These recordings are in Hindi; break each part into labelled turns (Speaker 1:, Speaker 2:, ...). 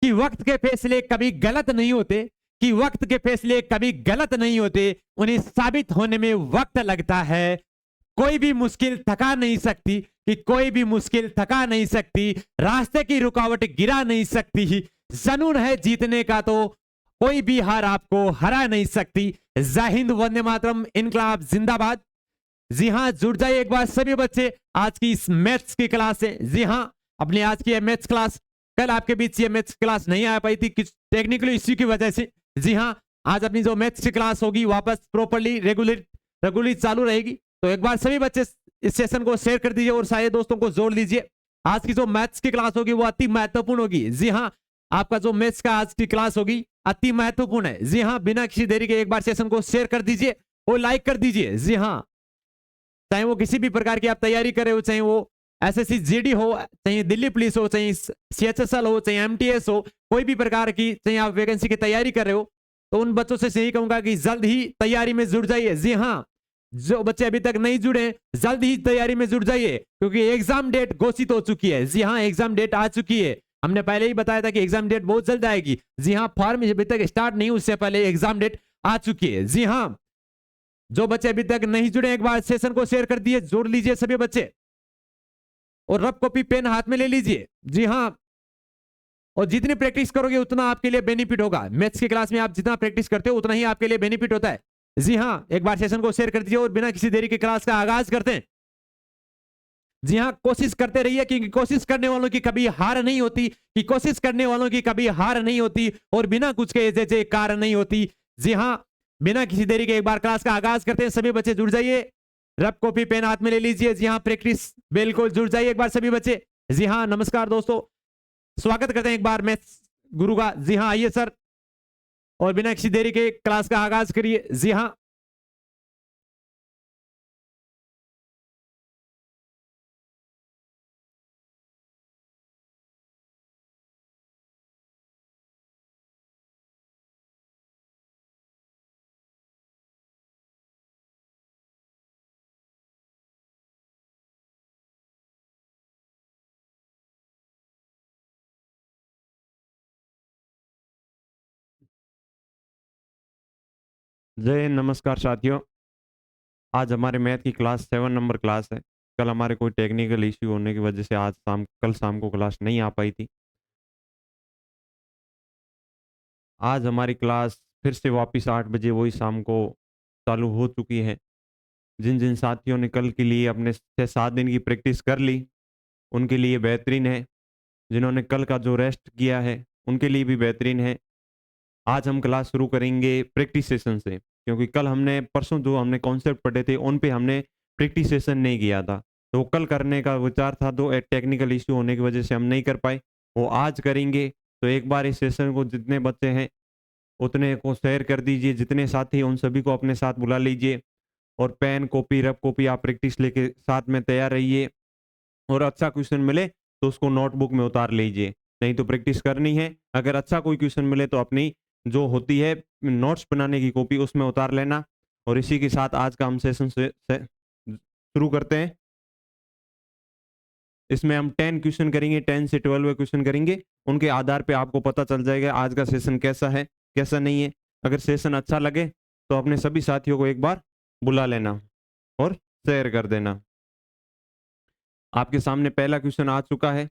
Speaker 1: कि वक्त के फैसले कभी गलत नहीं होते, कि वक्त के फैसले कभी गलत नहीं होते, उन्हें साबित होने में वक्त लगता है। कोई भी मुश्किल थका नहीं सकती, कि कोई भी मुश्किल थका नहीं सकती, रास्ते की रुकावट गिरा नहीं सकती। जुनून है जीतने का तो कोई भी हार आपको हरा नहीं सकती। जय हिंद, वंदे मातरम, इनकलाब जिंदाबाद। जी हाँ, जुड़ जाइए एक बार सभी बच्चे आज की इस मैथ्स की क्लास से। जी हाँ, अपनी आज की मैथ्स क्लास, कल आपके बीच ये मैथ्स क्लास नहीं आ पाई थी कुछ टेक्निकल इश्यू की वजह से। जी हाँ, आज अपनी जो मैथ्स की क्लास होगी वापस प्रॉपरली रेगुलरली चालू रहेगी। तो एक बार सभी बच्चे इस सेशन को शेयर कर दीजिए और सारे दोस्तों को जोड़ लीजिए। आज की जो मैथ्स की क्लास होगी वो अति महत्वपूर्ण होगी। जी हाँ, आपका जो मैथ्स का आज की क्लास होगी अति महत्वपूर्ण है। जी हाँ, बिना किसी देरी के एक बार सेशन को शेयर कर दीजिए और लाइक कर दीजिए। जी हाँ, चाहे वो किसी भी प्रकार की आप तैयारी कर रहे हो, चाहे वो एसएससी जीडी हो, चाहे दिल्ली पुलिस हो, चाहे सीएचएसएल हो, चाहे एमटीएस हो, कोई भी प्रकार की चाहे आप वैकेंसी की तैयारी कर रहे हो, तो उन बच्चों से यही कहूंगा कि जल्द ही तैयारी में जुड़ जाइए। जी हाँ, जो बच्चे अभी तक नहीं जुड़े जल्द ही तैयारी में जुड़ जाइए, क्योंकि एग्जाम डेट घोषित हो चुकी है। जी हाँ, एग्जाम डेट आ चुकी है। हमने पहले ही बताया था कि एग्जाम डेट बहुत जल्द आएगी। जी हाँ, फॉर्म अभी तक स्टार्ट नहीं, उससे पहले एग्जाम डेट आ चुकी है। जी हाँ, जो बच्चे अभी तक नहीं जुड़े एक बार सेशन को शेयर कर दिए, जोड़ लीजिए सभी बच्चे और रफ कॉपी पेन हाथ में ले लीजिए। जी हाँ, और जितनी प्रैक्टिस करोगे उतना आपके लिए बेनिफिट होगा। मैथ्स की क्लास में आप जितना प्रैक्टिस करते हो उतना ही आपके लिए बेनिफिट होता है। जी हाँ, एक बार सेशन को शेयर कर दीजिए और बिना किसी देरी के क्लास का आगाज करते हैं। जी हाँ, कोशिश करते रहिए, क्योंकि कोशिश करने वालों की कभी हार नहीं होती, कि कोशिश करने वालों की कभी हार नहीं होती और बिना कुछ के जैसे कार नहीं होती। जी हाँ, बिना किसी देरी के एक बार क्लास का आगाज करते हैं। सभी बच्चे जुड़ जाइए, रफ कॉपी पेन हाथ में ले लीजिए। जी हाँ, प्रैक्टिस बिल्कुल जुड़ जाइए एक बार सभी बच्चे। जी हाँ, नमस्कार दोस्तों, स्वागत करते हैं एक बार मैथ्स गुरु का। जी हाँ, आइए सर, और बिना किसी देरी के क्लास का आगाज करिए। जी हाँ, जय नमस्कार साथियों। आज हमारे मैथ की क्लास 7 नंबर क्लास है। कल हमारे कोई टेक्निकल इश्यू होने की वजह से कल शाम को क्लास नहीं आ पाई थी। आज हमारी क्लास फिर से वापस 8 बजे वही शाम को चालू हो चुकी है। जिन जिन साथियों ने कल के लिए अपने 6-7 दिन की प्रैक्टिस कर ली उनके लिए बेहतरीन है। जिन्होंने कल का जो रेस्ट किया है उनके लिए भी बेहतरीन है। आज हम क्लास शुरू करेंगे प्रैक्टिस सेशन से, क्योंकि कल हमने परसों जो हमने कॉन्सेप्ट पढ़े थे उन पे हमने प्रैक्टिस सेशन नहीं किया था। तो कल करने का विचार था, तो एक टेक्निकल इश्यू होने की वजह से हम नहीं कर पाए, वो आज करेंगे। तो एक बार इस सेशन को जितने बच्चे हैं उतने को शेयर कर दीजिए, जितने साथी उन सभी को अपने साथ बुला लीजिए और पेन कॉपी रफ कॉपी आप प्रैक्टिस लेके साथ में तैयार रहिए। और अच्छा क्वेश्चन मिले तो उसको नोटबुक में उतार लीजिए, नहीं तो प्रैक्टिस करनी है। अगर अच्छा कोई क्वेश्चन मिले तो अपनी जो होती है नोट्स बनाने की कॉपी उसमें उतार लेना। और इसी के साथ आज का हम सेशन से शुरू करते हैं। इसमें हम 10 क्वेश्चन करेंगे, 10 से 12 क्वेश्चन करेंगे। उनके आधार पे आपको पता चल जाएगा आज का सेशन कैसा है कैसा नहीं है। अगर सेशन अच्छा लगे तो अपने सभी साथियों को एक बार बुला लेना और शेयर कर देना। आपके सामने पहला क्वेश्चन आ चुका है,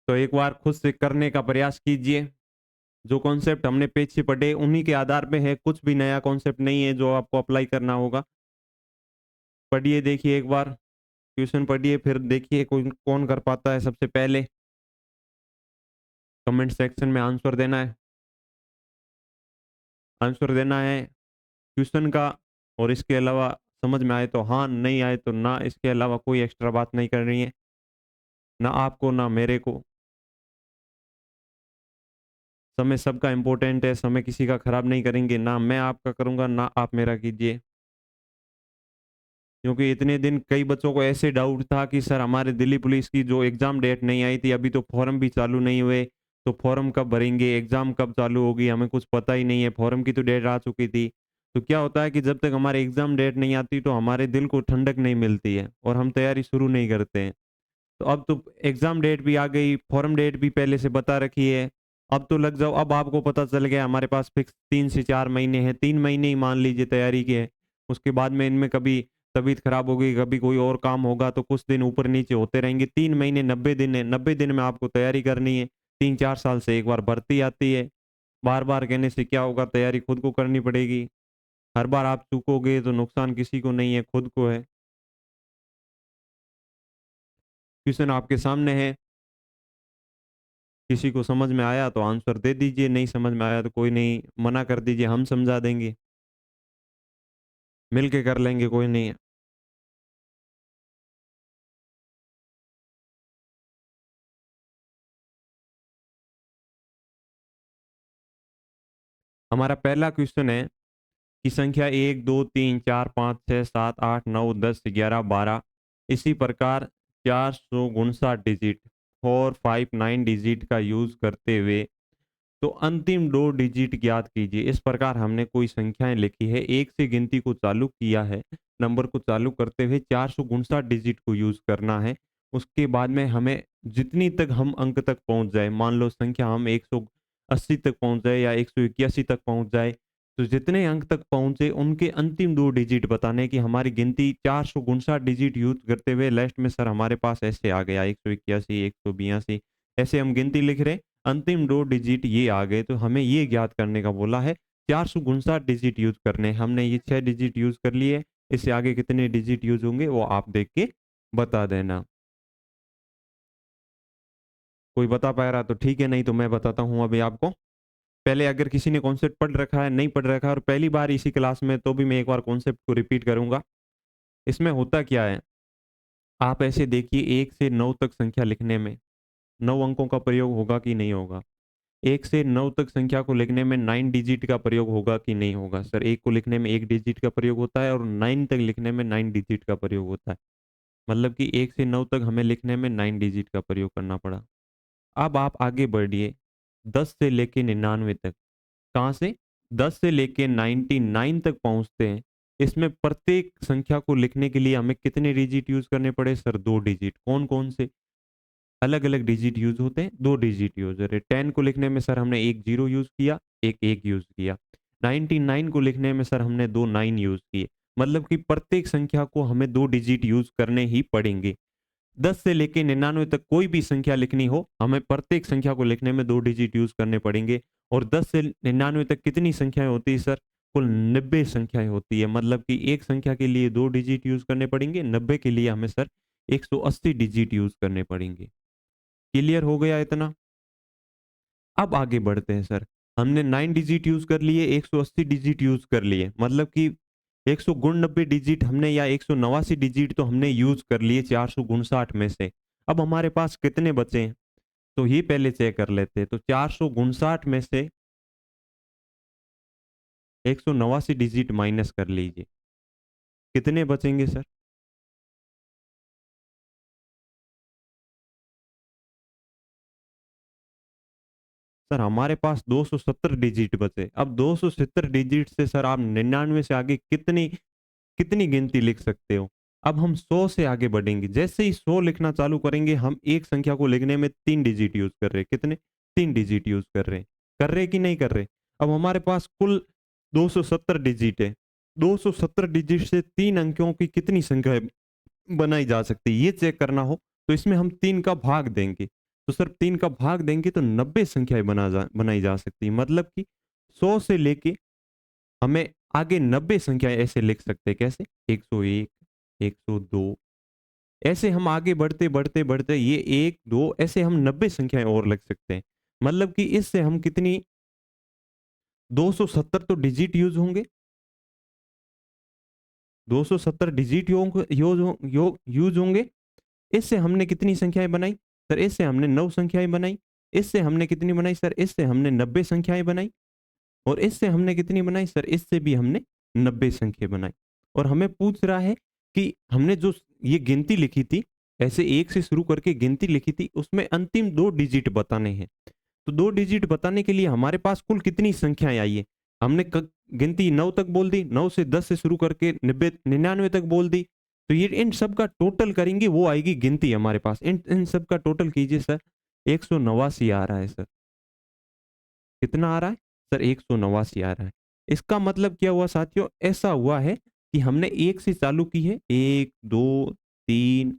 Speaker 1: तो एक बार खुद से करने का प्रयास कीजिए। जो कॉन्सेप्ट हमने पेज से पढ़े उन्हीं के आधार पे है, कुछ भी नया कॉन्सेप्ट नहीं है जो आपको अप्लाई करना होगा। पढ़िए, देखिए एक बार क्वेश्चन पढ़िए, फिर देखिए कौन कर पाता है सबसे पहले। कमेंट सेक्शन में आंसर देना है, आंसर देना है क्वेश्चन का। और इसके अलावा समझ में आए तो हाँ, नहीं आए तो ना। इसके अलावा कोई एक्स्ट्रा बात नहीं करनी है, ना आपको ना मेरे को। समय सबका इम्पोर्टेंट है, समय किसी का खराब नहीं करेंगे, ना मैं आपका करूंगा ना आप मेरा कीजिए। क्योंकि इतने दिन कई बच्चों को ऐसे डाउट था कि सर हमारे दिल्ली पुलिस की जो एग्जाम डेट नहीं आई थी, अभी तो फॉर्म भी चालू नहीं हुए, तो फॉर्म कब भरेंगे, एग्जाम कब चालू होगी, हमें कुछ पता ही नहीं है। फॉर्म की तो डेट आ चुकी थी। तो क्या होता है कि जब तक हमारे एग्जाम डेट नहीं आती तो हमारे दिल को ठंडक नहीं मिलती है और हम तैयारी शुरू नहीं करते हैं। तो अब तो एग्जाम डेट भी आ गई, फॉर्म डेट भी पहले से बता रखी है,
Speaker 2: अब तो लग जाओ। अब आपको पता चल गया हमारे पास फिक्स 3 से 4 महीने हैं, 3 महीने ही मान लीजिए तैयारी के है। उसके बाद में इनमें कभी तबीयत खराब होगी, कभी कोई और काम होगा, तो कुछ दिन ऊपर नीचे होते रहेंगे। 3 महीने 90 दिन है, 90 दिन में आपको तैयारी करनी है। 3-4 साल से एक बार भर्ती आती है। बार बार कहने से क्या होगा, तैयारी खुद को करनी पड़ेगी। हर बार आप चूकोगे तो नुकसान किसी को नहीं है, खुद को है। क्वेश्चन आपके सामने है, किसी को समझ में आया तो आंसर दे दीजिए, नहीं समझ में आया तो कोई नहीं, मना कर दीजिए, हम समझा देंगे, मिल के कर लेंगे, कोई नहीं है। हमारा पहला क्वेश्चन है कि संख्या 1 2 3 4 5 6 7 8 9 10 11 12 इसी प्रकार 459 डिजिट 459 डिजिट का यूज करते हुए तो अंतिम 2 डिजिट ज्ञात कीजिए। इस प्रकार हमने कोई संख्याएं लिखी है, एक से गिनती को चालू किया है, नंबर को चालू करते हुए 459 डिजिट को यूज करना है। उसके बाद में हमें जितनी तक हम अंक तक पहुंच जाए, मान लो संख्या हम 180 तक पहुंच जाए या 181 तक पहुंच जाए, तो जितने अंक तक पहुंचे उनके अंतिम 2 डिजिट बताने की हमारी गिनती 459 डिजिट यूज करते हुए लास्ट में सर हमारे पास ऐसे आ गया 181 182, ऐसे हम गिनती लिख रहे, अंतिम 2 डिजिट ये आ गए, तो हमें ये ज्ञात करने का बोला है। 459 डिजिट यूज करने, हमने ये 6 डिजिट यूज कर लिए, इससे आगे कितने डिजिट यूज होंगे वो आप देख के बता देना। कोई बता पाया रहा तो ठीक है, नहीं तो मैं बताता हूं अभी आपको। पहले अगर किसी ने कॉन्सेप्ट पढ़ रखा है, नहीं पढ़ रखा है और पहली बार इसी क्लास में, तो भी मैं एक बार कॉन्सेप्ट को रिपीट करूंगा। इसमें होता क्या है, आप ऐसे देखिए 1 से 9 तक संख्या लिखने में 9 अंकों का प्रयोग होगा कि नहीं होगा। 1 से 9 तक संख्या को लिखने में 9 डिजिट का प्रयोग होगा कि नहीं होगा। सर 1 को लिखने में 1 डिजिट का प्रयोग होता है और 9 तक लिखने में 9 डिजिट का प्रयोग होता है। मतलब कि 1 से 9 तक हमें लिखने में 9 डिजिट का प्रयोग करना पड़ा। अब आप आगे बढ़िए 10 से लेके 99 तक, कहाँ से 10 से लेके 99 तक पहुंचते हैं। इसमें प्रत्येक संख्या को लिखने के लिए हमें कितने डिजिट यूज करने पड़े सर, 2 डिजिट। कौन कौन से अलग अलग डिजिट यूज होते हैं, 2 डिजिट यूज हो रहे। 10 को लिखने में सर हमने एक 0 यूज किया, एक 1 यूज किया। 99 को लिखने में सर हमने 2 9 यूज किए। मतलब कि प्रत्येक संख्या को हमें 2 डिजिट यूज करने ही पड़ेंगे। 10 से लेके 99 तक कोई भी संख्या लिखनी हो, हमें प्रत्येक संख्या को लिखने में 2 डिजिट यूज करने पड़ेंगे। और 10 से 99 तक कितनी संख्याएं होती है सर, कुल 90 संख्याएं होती है। मतलब कि एक संख्या के लिए 2 डिजिट यूज करने पड़ेंगे, 90 के लिए हमें सर 180 डिजिट यूज करने पड़ेंगे। क्लियर हो गया इतना। अब आगे बढ़ते हैं सर, हमने 9 डिजिट यूज कर लिए, 180 डिजिट यूज कर लिए, मतलब कि 190 डिजिट हमने या 189 डिजिट तो हमने यूज कर लिए 459 में से। अब हमारे पास कितने बचे हैं, तो ये पहले चेक कर लेते हैं। तो 459 में से 189 डिजिट माइनस कर लीजिए, कितने बचेंगे सर। सर हमारे पास 270 डिजिट बचे। अब 270 डिजिट से सर आप 99 से आगे कितनी कितनी गिनती लिख सकते हो। अब हम 100 से आगे बढ़ेंगे, जैसे ही 100 लिखना चालू करेंगे, हम एक संख्या को लिखने में 3 डिजिट यूज कर रहे हैं। कितने, 3 डिजिट यूज कर रहे कि नहीं कर रहे। अब हमारे पास कुल 270 डिजिट है, 270 डिजिट से 3 अंकों की कितनी संख्या बनाई जा सकती है, ये चेक करना हो तो इसमें हम 3 का भाग देंगे। तो सर 3 का भाग देंगे तो 90 संख्याएं बनाई जा सकती है। मतलब कि 100 से लेके हमें आगे 90 संख्याएं ऐसे लिख सकते हैं। कैसे, 101, 102, ऐसे हम आगे बढ़ते बढ़ते बढ़ते ये 1 2 ऐसे हम 90 संख्याएं और लिख सकते हैं। मतलब कि इससे हम कितनी 270 तो डिजिट यूज होंगे, 270 डिजिट यूज होंगे। इससे हमने कितनी संख्याएं बनाई सर, इससे हमने 9 संख्याएं बनाई। इससे हमने कितनी बनाई सर, इससे हमने 90 संख्याएं बनाई। और इससे हमने कितनी बनाई सर, इससे भी हमने 90 संख्या बनाई। और हमें पूछ रहा है कि हमने जो ये गिनती लिखी थी, ऐसे 1 से शुरू करके गिनती लिखी थी, उसमें अंतिम 2 डिजिट बताने हैं। तो 2 डिजिट बताने के लिए हमारे पास कुल कितनी संख्याएं आई है। हमने गिनती 9 तक बोल दी, 9 से 10 से शुरू करके 90 99 तक बोल दी। तो ये इन सब का टोटल करेंगे, वो आएगी गिनती हमारे पास। इन इन सब का टोटल कीजिए सर, 189 आ रहा है सर। कितना आ रहा है सर? 189 आ रहा है। इसका मतलब क्या हुआ साथियों? ऐसा हुआ है कि हमने 1 से चालू की है, 1, 2, 3,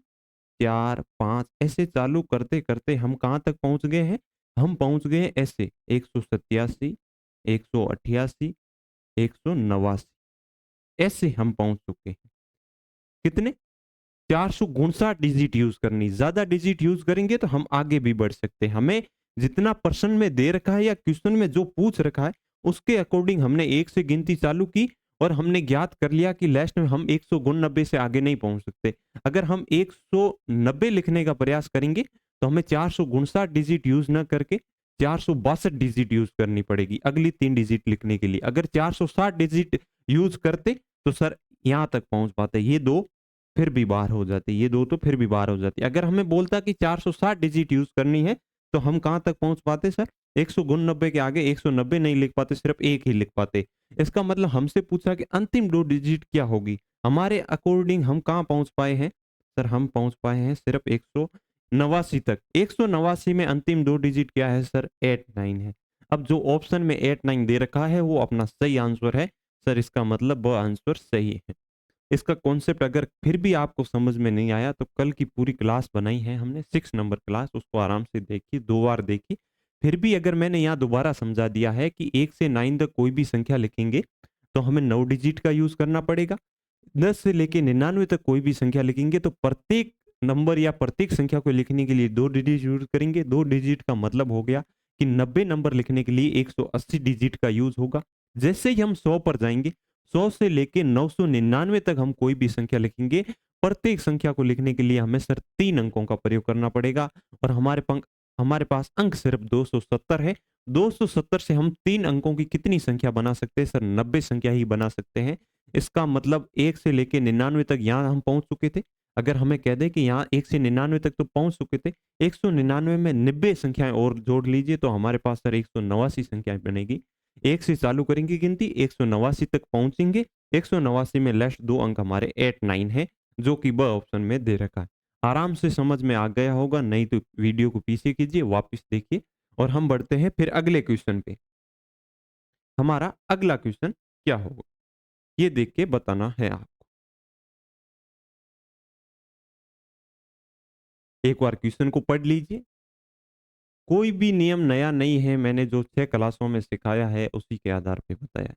Speaker 2: 4, 5 ऐसे चालू करते-करते हम कहाँ तक पहुँच गए हैं? हम पहुँच गए हैं ऐसे 187, 188, 189 ऐसे हम पहुँच चुके हैं। कितने? 459 डिजिट यूज़ करनी। ज़्यादा डिजिट यूज़ करेंगे तो हम आगे भी बढ़ सकते हैं। हमें जितना प्रश्न में दे रखा है या क्वेश्चन में जो पूछ रखा है, उसके अकॉर्डिंग हमने 1 से गिनती चालू की और हमने ज्ञात कर लिया कि लास्ट में हम 189 से आगे नहीं पहुँच सकते। अगर हम 190 लिखने का प्रयास करेंगे, तो हमें 459 डिजिट यूज़ ना करके 462 डिजिट यूज़ करनी पड़ेगी, अगली 3 डिजिट लिखने के लिए। अगर 460 डिजिट यूज़ करते, तो सर यहाँ तक पहुँच पाते। ये 2 फिर भी बाहर हो जाती, ये 2 तो फिर भी बाहर हो जाती। अगर हमें बोलता कि 460 डिजिट यूज़ करनी है, तो हम कहाँ तक पहुँच पाते सर? 189 के आगे 190 नहीं लिख पाते, सिर्फ़ 1 ही लिख पाते। इसका मतलब हमसे पूछा कि अंतिम 2 डिजिट क्या होगी? हमारे अकॉर्डिंग हम कहाँ पहुँच पाए हैं? सर हम पहुँच पाए हैं सिर्फ़ 189 तक। 189 में अंतिम 2 डिजिट क्या है सर? 89 है। अब जो ऑप्शन में 89 दे रखा है, वो अपना सही आंसर है। सर इसका मतलब वह आंसर सही है। इसका कॉन्सेप्ट अगर फिर भी आपको समझ में नहीं आया, तो कल की पूरी क्लास बनाई है हमने 6 नंबर क्लास, उसको आराम से देखिए, 2 बार देखिए। फिर भी अगर मैंने यहाँ दोबारा समझा दिया है कि 1 से 9 तक कोई भी संख्या लिखेंगे, तो हमें 9 डिजिट का यूज़ करना पड़ेगा। 10 से लेके 99 तक कोई भी संख्या लिखेंगे, तो प्रत्येक नंबर या प्रत्येक संख्या को लिखने के लिए 2 डिजिट यूज़ करेंगे। 2 डिजिट का मतलब हो गया कि 90 नंबर लिखने के लिए 180 डिजिट का यूज़ होगा। जैसे ही हम 100 पर जाएँगे, 100 से लेके 999 तक हम कोई भी संख्या लिखेंगे, प्रत्येक संख्या को लिखने के लिए हमें सर 3 अंकों का प्रयोग करना पड़ेगा और हमारे पास अंक सिर्फ 270 है। 270 से हम 3 अंकों की कितनी संख्या बना सकते हैं सर? 90 संख्या ही बना सकते हैं। इसका मतलब 1 से लेके 99 तक यहाँ हम पहुँच चुके थे। अगर हमें कह दें कि यहाँ 1 से 99 तक तो पहुँच चुके थे, 199 में 90 संख्याएँ और जोड़ लीजिए, तो हमारे पास सर 189 संख्याएँ बनेगी। 1 से चालू करेंगे गिनती, 189 तक पहुँचेंगे। 189 में लास्ट 2 अंक हमारे 89 है, जो कि ब ऑप्शन में दे रखा है। आराम से समझ में आ गया होगा, नहीं तो वीडियो को पीछे कीजिए, वापस देखिए और हम बढ़ते हैं फिर अगले क्वेश्चन पे। हमारा अगला क्वेश्चन क्या होगा? ये देख के बताना है आपको। एक बार क्वेश्चन को पढ़ लीजिए। कोई भी नियम नया नहीं है, मैंने जो 6 क्लासों में सिखाया है, उसी के आधार पे बताया है।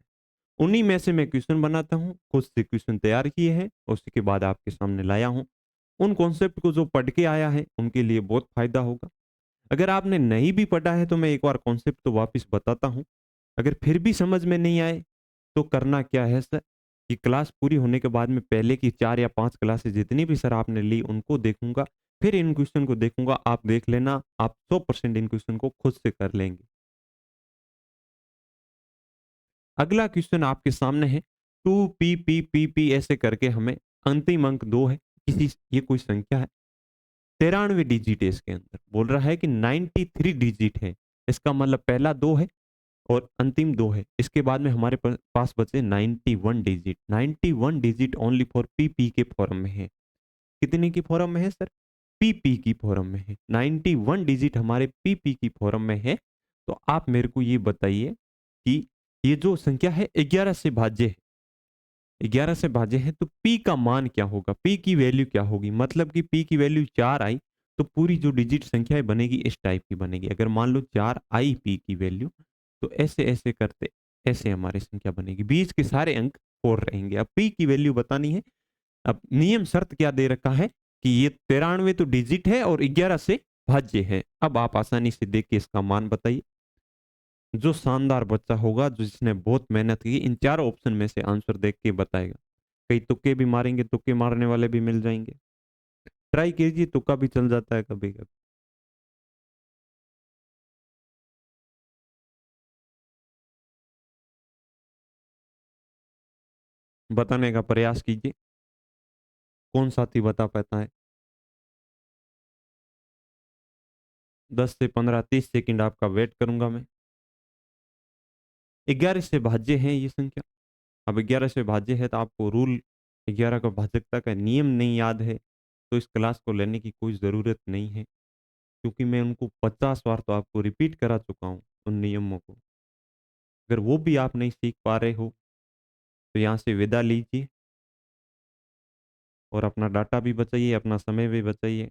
Speaker 2: उन्हीं में से मैं क्वेश्चन बनाता हूँ, खुद से क्वेश्चन तैयार किए हैं, उसी के बाद आपके सामने लाया हूँ। उन कॉन्सेप्ट को जो पढ़ के आया है, उनके लिए बहुत फायदा होगा। अगर आपने नहीं भी पढ़ा है, तो मैं एक बार कॉन्सेप्ट तो वापस बताता हूँ। अगर फिर भी समझ में नहीं आए, तो करना क्या है सर, कि क्लास पूरी होने के बाद में पहले की 4 या 5 क्लासेस जितनी भी सर आपने ली, उनको देखूंगा, फिर इन क्वेश्चन को देखूंगा। आप देख लेना, आप 100% इन क्वेश्चन को खुद से कर लेंगे। अगला क्वेश्चन आपके सामने है, 2 पी ऐसे करके हमें अंतिम अंक 2 है, किसी ये कोई संख्या है, 93 डिजिट है, इसके अंदर बोल रहा है कि 93 डिजिट है। इसका मतलब पहला 2 है और अंतिम 2 है। इसके बाद में हमारे पास बचे 91 digit. 91 digit only for P के फॉर्म में है। कितने की फॉर्म में है सर? पी की फॉर्म में है। 91 डिजिट हमारे पी की फॉर्म में है। तो आप मेरे को ये बताइए कि ये जो संख्या है 11 से भाज्य है, 11 से भाज्य है, तो पी का मान क्या होगा? पी की वैल्यू क्या होगी? मतलब कि पी की वैल्यू 4 आई, तो पूरी जो डिजिट संख्या बनेगी इस टाइप की बनेगी। अगर मान लो 4 आई पी की वैल्यू, तो ऐसे ऐसे करते ऐसे हमारी संख्या बनेगी। बीच के सारे अंक 4 रहेंगे। अब पी की वैल्यू बतानी है। अब नियम शर्त क्या दे रखा है कि ये 93 तो डिजिट है और 11 से भाज्य है। अब आप आसानी से देख के इसका मान बताइए। जो शानदार बच्चा होगा, जिसने बहुत मेहनत की, इन चारों ऑप्शन में से आंसर देख के बताएगा। कई तुक्के भी मारेंगे, तुक्के मारने वाले भी मिल जाएंगे। ट्राई कीजिए, तुक्का भी चल जाता है कभी कभी। बताने का प्रयास कीजिए, कौन साथी बता पाता है। 10 से 15 30 सेकंड आपका वेट करूंगा मैं। 11 से भाज्य है ये संख्या। अब 11 से भाज्य है, तो आपको रूल 11 का भाजकता का नियम नहीं याद है, तो इस क्लास को लेने की कोई ज़रूरत नहीं है, क्योंकि मैं उनको 50 बार तो आपको रिपीट करा चुका हूँ उन नियमों को। अगर वो भी आप नहीं सीख पा रहे हो तो यहाँ से विदा लीजिए और अपना डाटा भी बचाइए, अपना समय भी बचाइए।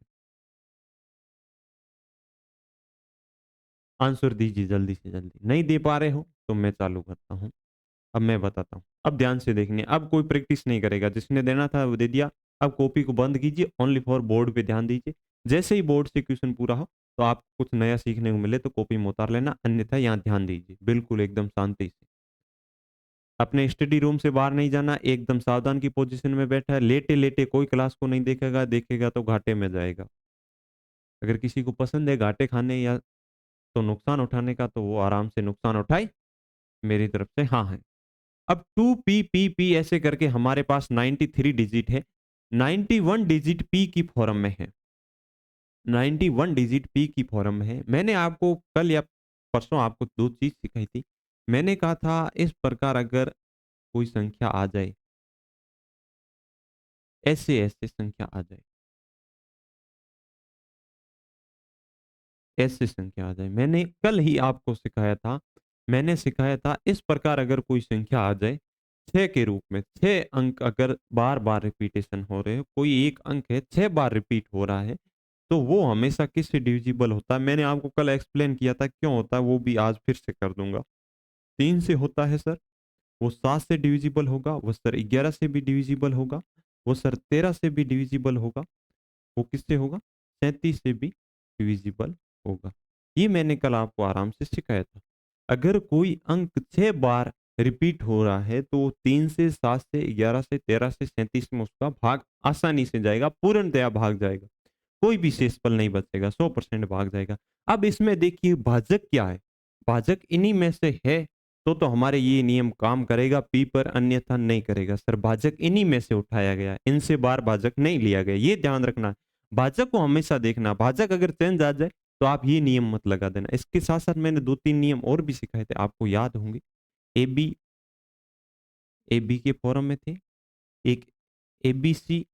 Speaker 2: आंसर दीजिए जल्दी से जल्दी। नहीं दे पा रहे हो तो मैं चालू करता हूँ। अब मैं बताता हूँ। अब ध्यान से देखिए, अब कोई प्रैक्टिस नहीं करेगा, जिसने देना था वो दे दिया। अब कॉपी को बंद कीजिए, ओनली फॉर बोर्ड पे ध्यान दीजिए। जैसे ही बोर्ड से क्वेश्चन पूरा हो तो आपको कुछ नया सीखने को मिले तो कॉपी में उतार लेना, अन्यथा यहाँ ध्यान दीजिए, बिल्कुल एकदम शांति से। अपने स्टडी रूम से बाहर नहीं जाना, एकदम सावधान की पोजीशन में बैठा है, लेटे लेटे कोई क्लास को नहीं देखेगा, देखेगा तो घाटे में जाएगा। अगर किसी को पसंद है घाटे खाने या तो नुकसान उठाने का, तो वो आराम से नुकसान उठाए, मेरी तरफ से हाँ है। अब 2PPP ऐसे करके हमारे पास 93 डिजिट है, 91 डिजिट पी की फॉर्म में है, 91 डिजिट पी की फॉर्म में है। मैंने आपको कल या परसों आपको दो चीज सिखाई थी। मैंने कहा था इस प्रकार अगर कोई संख्या आ जाए, ऐसे ऐसे संख्या आ जाए, ऐसे संख्या आ जाए, मैंने कल ही आपको सिखाया था। मैंने सिखाया था इस प्रकार अगर कोई संख्या आ जाए 6 के रूप में, 6 अंक अगर बार बार रिपीटेशन हो रहे हो, कोई एक अंक है 6 बार रिपीट हो रहा है, तो वो हमेशा किससे डिविजिबल होता है। मैंने आपको कल एक्सप्लेन किया था क्यों होता है, वो भी आज फिर से कर दूंगा। 3 से होता है सर, वो 7 से डिविजिबल होगा, वो सर 11 से भी डिविजिबल होगा, वो सर 13 से भी डिविजिबल होगा, वो किससे होगा, 37 से भी डिविजिबल होगा। ये मैंने कल आपको आराम से सिखाया था। अगर कोई अंक 6 बार रिपीट हो रहा है तो 3 से 7 से 11 से 13 से 37 में उसका भाग आसानी से जाएगा, पूर्णतया भाग जाएगा, कोई भी शेषफल नहीं बचेगा, 100% भाग जाएगा। अब इसमें देखिए भाजक क्या है, भाजक इन्हीं में से है तो हमारे ये नियम काम करेगा पी पर, अन्यथा नहीं करेगा। सर भाजक इन्हीं में से उठाया गया है, इनसे बार भाजक नहीं लिया गया, ये ध्यान रखना। भाजक को हमेशा देखना, भाजक अगर चेंज आ जाए तो आप ये नियम मत लगा देना। इसके साथ साथ मैंने 2-3 नियम और भी सिखाए थे, आपको याद होंगे। ए बी, ए बी के फॉर्म में थे, एक एबीसी,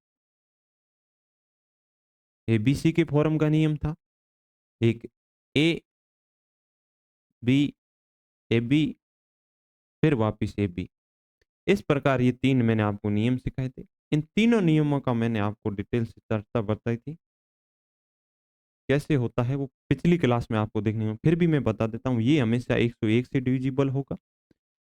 Speaker 2: एबीसी के फॉर्म का नियम था, एक ए बी, ए बी, फिर वापिस ए बी। इस प्रकार ये 3 मैंने आपको नियम सिखाए थे। इन तीनों नियमों का मैंने आपको डिटेल से चर्चा बताई थी, कैसे होता है वो पिछली क्लास में आपको देखने को, फिर भी मैं बता देता हूँ। ये हमेशा 101 से डिविजिबल होगा,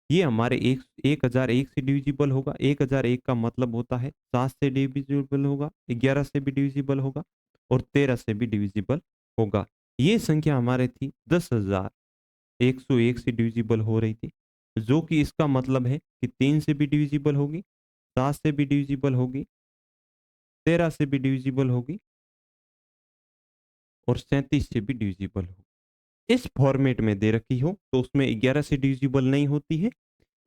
Speaker 2: ये हमारे 1001 से डिविजिबल होगा। 1001 का मतलब होता है 7 से डिविजिबल होगा, 11 से भी डिविजिबल होगा और 13 से भी डिविजिबल होगा। ये संख्या हमारे थी 10,101 से डिविजिबल हो रही थी, जो कि इसका मतलब है कि 3 से भी डिविजिबल होगी, 7 से भी डिविजिबल होगी, 13 से भी डिविजिबल होगी और 37 से भी डिविजिबल होगी। इस फॉर्मेट में दे रखी हो तो उसमें 11 से डिविजिबल नहीं होती है,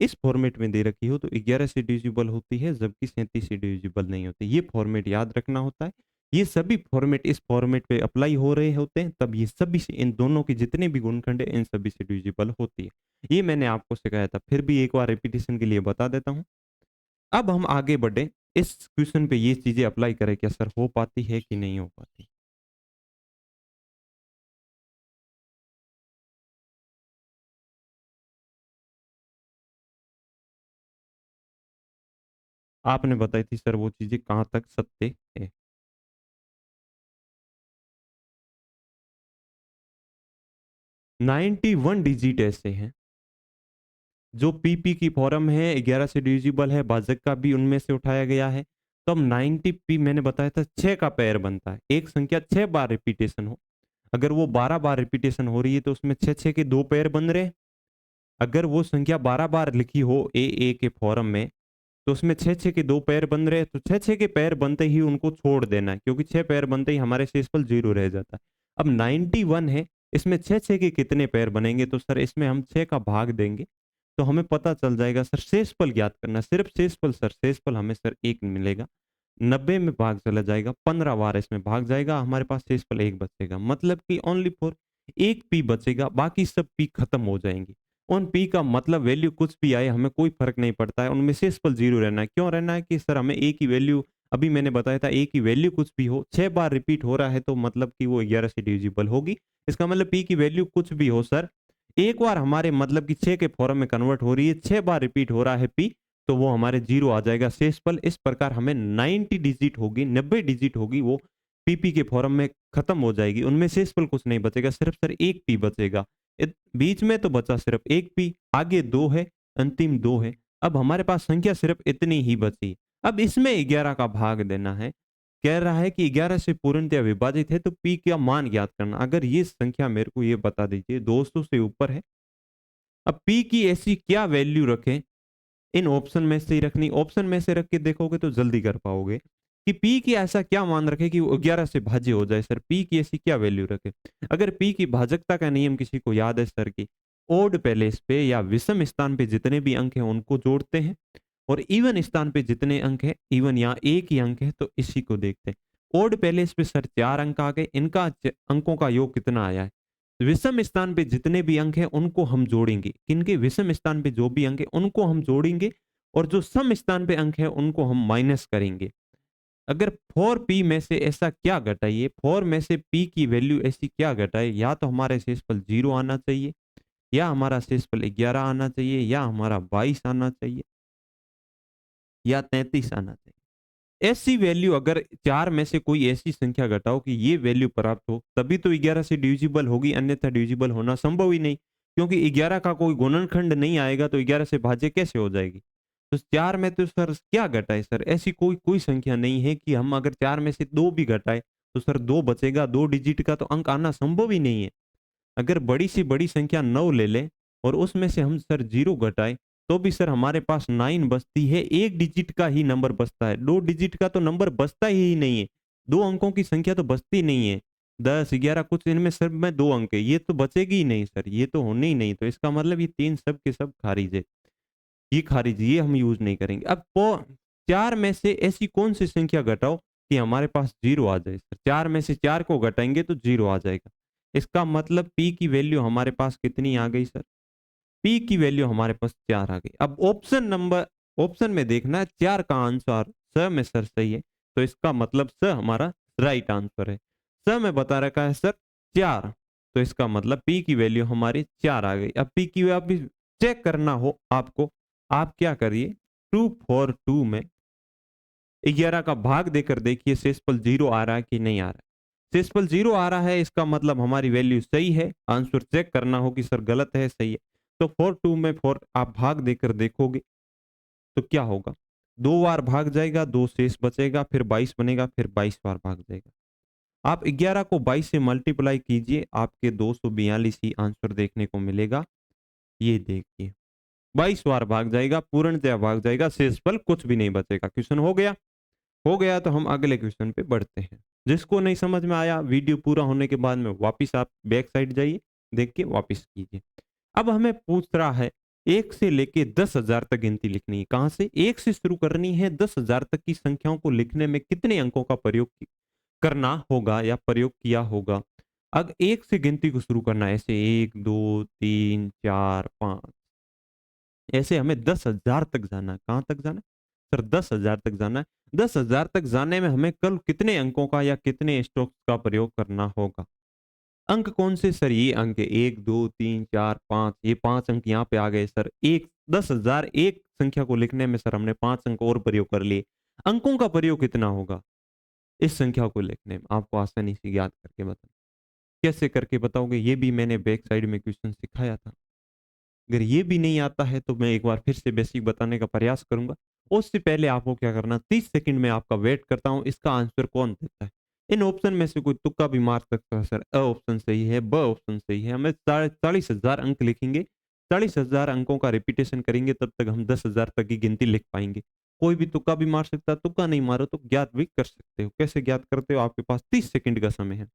Speaker 2: इस फॉर्मेट में दे रखी हो तो 11 से डिविजिबल होती है, जबकि 37 से डिविजिबल नहीं होती। ये फॉर्मेट याद रखना होता है। ये सभी फॉर्मेट इस फॉर्मेट पे अप्लाई हो रहे होते हैं, तब ये सभी से, इन दोनों के जितने भी गुणखंड है इन सभी से डिविजिबल होती है। ये मैंने आपको सिखाया था, फिर भी एक बार रिपीटेशन के लिए बता देता हूँ। अब हम आगे बढ़े, इस क्वेश्चन पे ये चीजें अप्लाई करें, क्या सर हो पाती है कि नहीं हो पाती। आपने बताई थी सर वो चीजें कहाँ तक सत्य है। 91 डिजिट ऐसे हैं जो पीपी की फॉर्म है, 11 से डिविजिबल है, भाजक का भी उनमें से उठाया गया है। तो अब 90 पी मैंने बताया था 6 का पेयर बनता है, एक संख्या 6 बार रिपीटेशन हो, अगर वो 12 बार रिपीटेशन हो रही है तो उसमें 6 के 2 पेयर बन रहे हैं। अगर वो संख्या 12 बार लिखी हो ए के फॉर्म में तो उसमें 6 के 2 पेयर बन रहे हैं, तो 6 के पेयर बनते ही उनको छोड़ देना है, क्योंकि 6 पेयर बनते ही हमारे शेषफल 0 रह जाता है। अब 91 है, इसमें 6 के कितने पेयर बनेंगे, तो सर इसमें हम 6 का भाग देंगे तो हमें पता चल जाएगा। सर शेषफल ज्ञात करना, सिर्फ शेषफल, सर शेषफल हमें सर 1 मिलेगा, 90 में भाग चला जाएगा, 15 बार इसमें भाग जाएगा, हमारे पास शेषफल 1 बचेगा, मतलब कि ओनली फॉर एक पी बचेगा, बाकी सब पी खत्म हो जाएंगी। उन पी का मतलब वैल्यू कुछ भी आए हमें कोई फर्क नहीं पड़ता है, उनमें शेषफल 0 रहना है। क्यों रहना है कि सर हमें ए की वैल्यू, अभी मैंने बताया था ए की वैल्यू कुछ भी हो, 6 बार रिपीट हो रहा है तो मतलब कि वो 11 से डिविजिबल होगी। इसका मतलब पी की वैल्यू कुछ भी हो सर, एक बार हमारे मतलब कि 6 के फॉर्म में कन्वर्ट हो रही है, 6 बार रिपीट हो रहा है पी, तो वो हमारे 0 आ जाएगा शेषफल। इस प्रकार हमें 90 डिजिट होगी, 90 डिजिट होगी, वो पीपी के फॉर्म में खत्म हो जाएगी। उनमें शेषफल कुछ नहीं बचेगा, सिर्फ सर एक पी बचेगा। बीच में तो बचा सिर्फ एक पी, आगे 2 है, अंतिम 2 है। अब हमारे पास संख्या सिर्फ इतनी ही बची। अब इसमें 11 का भाग देना है। कह रहा है कि 11 से पूर्णतः विभाजित है तो पी का मान ज्ञात करना। अगर ये संख्या मेरे को ये बता दीजिए 200 से ऊपर है, अब पी की ऐसी क्या वैल्यू रखें, इन ऑप्शन में से ही रखनी। ऑप्शन में से रख के देखोगे तो जल्दी कर पाओगे कि पी की ऐसा क्या मान रखे कि वो 11 से भाज्य हो जाए। सर पी की ऐसी क्या वैल्यू रखे। अगर पी की भाजकता का नियम किसी को याद है सर की, ओड पैलेस पे या विषम स्थान पे जितने भी अंक हैं उनको जोड़ते हैं, और इवन स्थान पे जितने अंक है, इवन यहाँ एक ही अंक है तो इसी को देखते हैं। ओड पैलेस पे सर 4 अंक आ गए, इनका अंकों का योग कितना आया है। विषम स्थान पे जितने भी अंक हैं उनको हम जोड़ेंगे, किनके विषम स्थान पे जो भी अंक है उनको हम जोड़ेंगे, और जो सम स्थान पे अंक है उनको हम माइनस करेंगे। अगर 4p में से ऐसा क्या घटाइए, 4 में से p की वैल्यू ऐसी क्या घटाए, या तो हमारे शेषफल 0 आना चाहिए, या हमारा शेषफल 11 आना चाहिए, या हमारा 22 आना चाहिए, या 33 आना चाहिए। ऐसी वैल्यू अगर 4 में से कोई ऐसी संख्या घटाओ कि ये वैल्यू प्राप्त हो, तभी तो 11 से डिविजिबल होगी, अन्यथा डिविजिबल होना संभव ही नहीं, क्योंकि 11 का कोई गुणनखंड नहीं आएगा तो 11 से भाज्य कैसे हो जाएगी। तो 4 में तो सर क्या घटाए, सर ऐसी कोई कोई संख्या नहीं है कि हम अगर 4 में से 2 भी घटाए तो सर 2 बचेगा, 2 डिजिट का तो अंक आना संभव ही नहीं है। अगर बड़ी से बड़ी संख्या 9 ले लें और उसमें से हम सर 0 घटाए तो भी सर हमारे पास 9 बचती है, एक डिजिट का ही नंबर बचता है, 2 डिजिट का तो नंबर बचता ही नहीं है, 2 अंकों की संख्या तो बचती नहीं है। 10 11 कुछ इनमें सब में 2 अंक है, ये तो बचेगी ही नहीं सर, ये तो होने ही नहीं। तो इसका मतलब ये 3 सब के सब खारिज है, ये खारिज, ये हम यूज नहीं करेंगे। अब 4 में से ऐसी कौन सी संख्या घटाओ कि हमारे पास 0 आ जाए। सर 4 में से 4 को घटाएंगे तो 0 आ जाएगा। इसका मतलब पी की वैल्यू हमारे पास कितनी आ गई सर, पी की वैल्यू हमारे पास 4 आ गई। अब ऑप्शन में देखना है 4 का आंसर स में सर सही है, तो इसका मतलब स हमारा राइट आंसर है। स में बता रखा है सर 4, तो इसका मतलब पी की वैल्यू हमारी 4 आ गई। अब पी की वैल्यू अभी चेक करना हो आपको, आप क्या करिए, 2 4 2 में 11 का भाग देकर देखिए शेषफल 0 आ रहा है कि नहीं आ रहा है। शेषफल 0 आ रहा है, इसका मतलब हमारी वैल्यू सही है। आंसर चेक करना हो कि सर गलत है सही है, तो 4 2 में 4 आप भाग देकर देखोगे तो क्या होगा, 2 बार भाग जाएगा, 2 शेष बचेगा, फिर 22 बनेगा, फिर 22 बार भाग जाएगा। आप 11 को 22 से मल्टीप्लाई कीजिए, आपके 242 ही आंसर देखने को मिलेगा। ये देखिए 22 बार भाग जाएगा, पूर्णतया भाग जाएगा, शेषफल कुछ भी नहीं बचेगा। क्वेश्चन हो गया। हो गया तो हम अगले क्वेश्चन पे बढ़ते हैं। जिसको नहीं समझ में आया, वीडियो पूरा होने के बाद में वापस आप बैक साइड जाइए, देख के वापस कीजिए। अब हमें पूछ रहा है 1 से लेके 10,000 तक गिनती लिखनी है। कहां से 1 से शुरू करनी है, 10,000 तक की संख्याओं को लिखने में कितने अंकों का प्रयोग करना होगा या प्रयोग किया होगा। अब 1 से गिनती को शुरू करना है, ऐसे 1 2 3 4 5, ऐसे हमें 10,000 तक जाना है। कहां तक जाना है सर, 10,000 तक जाना है। 10,000 तक जाने में हमें कल कितने अंकों का या कितने स्ट्रोक्स का प्रयोग करना होगा। अंक कौन से सर, ये अंक है 1 2 3 4 5, ये 5 अंक यहाँ पे आ गए सर। एक 10,000 एक संख्या को लिखने में सर हमने 5 अंक और प्रयोग कर लिए। अंकों का प्रयोग कितना होगा इस संख्या को लिखने में, आपको आसानी से याद करके बता। कैसे करके बताओगे, ये भी मैंने बैक साइड में क्वेश्चन सिखाया था। अगर ये भी नहीं आता है तो मैं एक बार फिर से बेसिक बताने का प्रयास करूंगा। उससे पहले आपको क्या करना, 30 सेकंड में आपका वेट करता हूं, इसका आंसर कौन देता है। इन ऑप्शन में से कोई तुक्का भी मार सकता है सर, अ ऑप्शन सही है, ब ऑप्शन सही है। हमें 40,000 अंक लिखेंगे, 40,000 अंकों का रिपीटेशन करेंगे, तब तक हम 10,000 तक की गिनती लिख पाएंगे। कोई भी तुक्का भी मार सकता है, तुक्का नहीं मारो तो ज्ञात भी कर सकते हो। कैसे ज्ञात करते हो, आपके पास 30 सेकंड का समय है।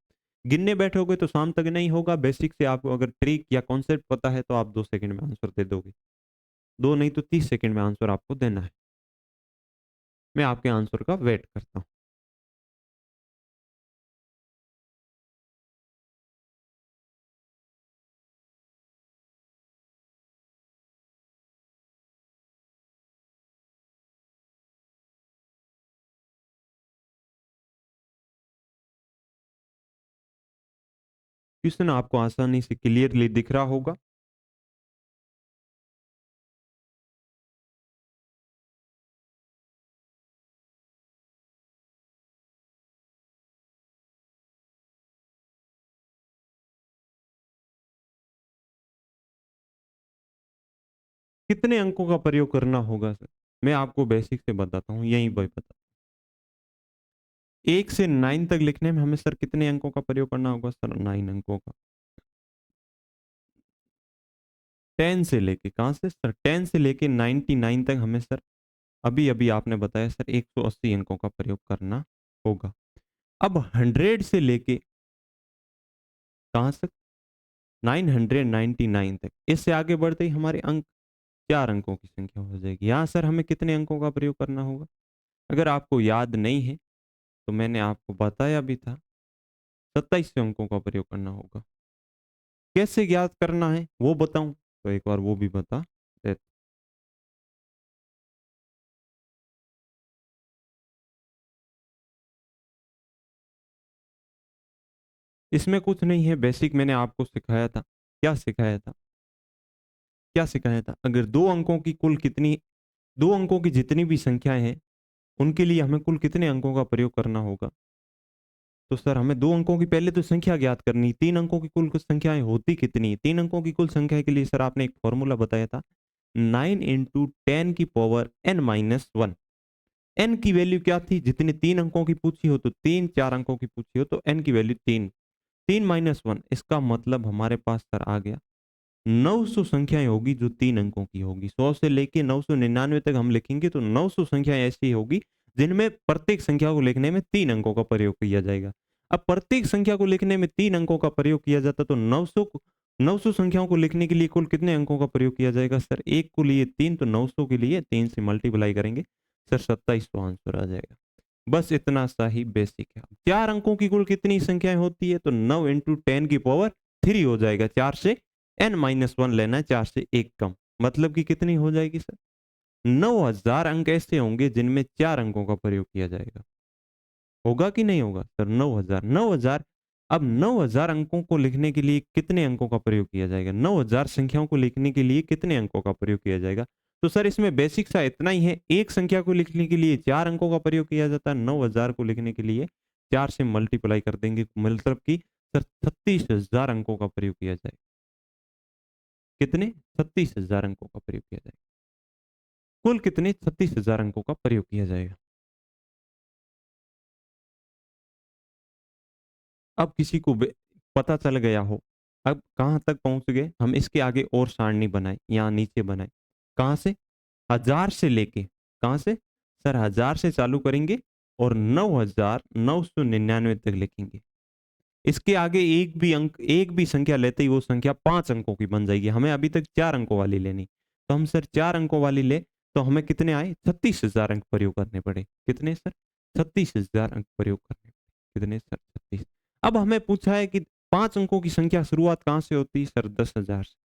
Speaker 2: गिनने बैठोगे तो शाम तक नहीं होगा। बेसिक से आपको अगर ट्रिक या कॉन्सेप्ट पता है तो आप 2 सेकंड में आंसर दे दोगे, 2 नहीं तो 30 सेकंड में आंसर आपको देना है। मैं आपके आंसर का वेट करता हूँ। क्वेश्चन आपको आसानी से क्लियरली दिख रहा होगा। कितने अंकों का प्रयोग करना होगा सर? मैं आपको बेसिक से बताता हूँ, यहीं पर बता 1 से 9 तक लिखने में हमें सर कितने अंकों का प्रयोग करना होगा सर? 9 अंकों का। 10 से लेके कहाँ से सर? 10 से लेके 99 तक हमें सर अभी-अभी आपने बताया सर 180 अंकों का प्रयोग करना होगा। अब 100 से लेके कहाँ तक? 999 तक। इससे आगे बढ़ते ही हमारे अंक 4 अंकों की संख्या हो जाएगी। यहाँ सर हमें कितने अंकों का प्रयोग करना होगा? अगर आपको याद नहीं है तो मैंने आपको बताया भी था 27 अंकों का प्रयोग करना होगा। कैसे ज्ञात करना है वो बताऊं तो एक बार वो भी बता देता। इसमें कुछ नहीं है, बेसिक मैंने आपको सिखाया था। क्या सिखाया था? क्या सिखाया था? अगर 2 अंकों की कुल कितनी 2 अंकों की जितनी भी संख्याएं हैं उनके लिए हमें कुल कितने अंकों का प्रयोग करना होगा? तो सर हमें 2 अंकों की पहले तो संख्या ज्ञात करनी, 3 अंकों की कुल संख्याएं होती कितनी? 3 अंकों की कुल संख्या के लिए सर आपने एक फॉर्मूला बताया था 9 इंटू 10 की पावर n माइनस 1। एन की वैल्यू क्या थी? जितने 3 अंकों की पूछी हो तो 3, 4 अंकों की पूछी हो तो एन की वैल्यू 3। 3 माइनस 1 इसका मतलब हमारे पास सर आ गया 900 संख्याएं होगी जो 3 अंकों की होगी। 100 से लेके 999 तक हम लिखेंगे तो 900 संख्याएं ऐसी होगी जिनमें प्रत्येक संख्या को लिखने में 3 अंकों का प्रयोग किया जाएगा। अब प्रत्येक संख्या को लिखने में 3 अंकों का प्रयोग किया जाता तो 900 संख्याओं को लिखने के लिए कुल कितने अंकों का प्रयोग किया जाएगा सर? एक को लिए 3 तो 900 के लिए 3 से मल्टीप्लाई करेंगे सर 2700 आंसर आ जाएगा। बस इतना सा ही बेसिक है। 4 अंकों की कुल कितनी संख्याएं होती है? तो 9 इंटू 10 की पावर 3 हो जाएगा। 4 से n माइनस 1 लेना है, 4 से 1 कम। मतलब कि कितनी हो जाएगी सर? 9000 अंक ऐसे होंगे जिनमें 4 अंकों का प्रयोग किया जाएगा। होगा कि नहीं होगा सर? 9000 अब 9000 अंकों को लिखने के लिए कितने अंकों का प्रयोग किया जाएगा? 9000 संख्याओं को लिखने के लिए कितने अंकों का प्रयोग किया जाएगा? तो सर इसमें बेसिक सा इतना ही है, एक संख्या को लिखने के लिए 4 अंकों का प्रयोग किया जाता है, 9000 को लिखने के लिए 4 से मल्टीप्लाई कर देंगे, मतलब कि सर 36000 अंकों का प्रयोग किया जाएगा। कितने? 36000 अंकों का प्रयोग किया जाएगा। कुल कितने? 36000 अंकों का प्रयोग किया जाएगा। अब किसी को पता चल गया हो, अब कहाँ तक पहुंच गए हम, इसके आगे और सारणी बनाए, यहाँ नीचे बनाए। कहाँ से? 1000 से लेके, कहाँ से सर? 1000 से चालू करेंगे और 9999 तक लिखेंगे। इसके आगे एक भी अंक, एक भी संख्या लेते ही वो संख्या 5 अंकों की बन जाएगी। हमें अभी तक 4 अंकों वाली लेनी, तो हम सर 4 अंकों वाली ले तो हमें कितने आए? 36000 अंक प्रयोग करने पड़े। कितने सर? 36000 अंक प्रयोग करने पड़े। कितने सर? 36। अब हमें पूछा है कि 5 अंकों की संख्या शुरुआत कहाँ से होती है सर? 10,000 से।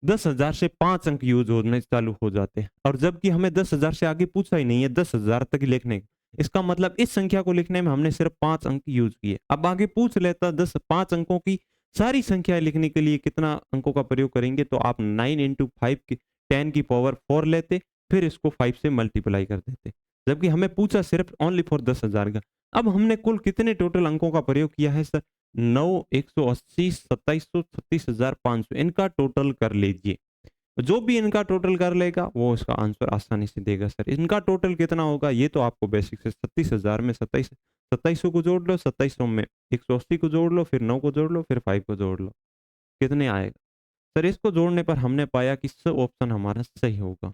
Speaker 2: 10,000 से 5 अंक यूज होने चालू हो जाते हैं, और जबकि हमें 10,000 से आगे पूछा ही नहीं है, 10,000 तक लिखने का। इसका मतलब इस संख्या को लिखने में हमने सिर्फ 5 अंक यूज किए। अब आगे पूछ लेता 5 अंकों की सारी संख्याएं लिखने के लिए कितना अंकों का प्रयोग करेंगे, तो आप 9 इंटू 5 की 10 की पावर 4 लेते, फिर इसको 5 से मल्टीप्लाई कर देते, जबकि हमें पूछा सिर्फ ओनली फॉर 10,000 का। अब हमने कुल कितने टोटल अंकों का प्रयोग किया है सर? 9, 180, 2700, 36,500, इनका टोटल कर लीजिए। जो भी इनका टोटल कर लेगा वो इसका आंसर आसानी से देगा सर। इनका टोटल कितना होगा ये तो आपको बेसिक से 36,000 में 2700 को जोड़ लो, 2700 में 180 को जोड़ लो, फिर 9 को जोड़ लो, फिर 5 को जोड़ लो, कितने आएगा सर? इसको जोड़ने पर हमने पाया कि ऑप्शन हमारा सही होगा।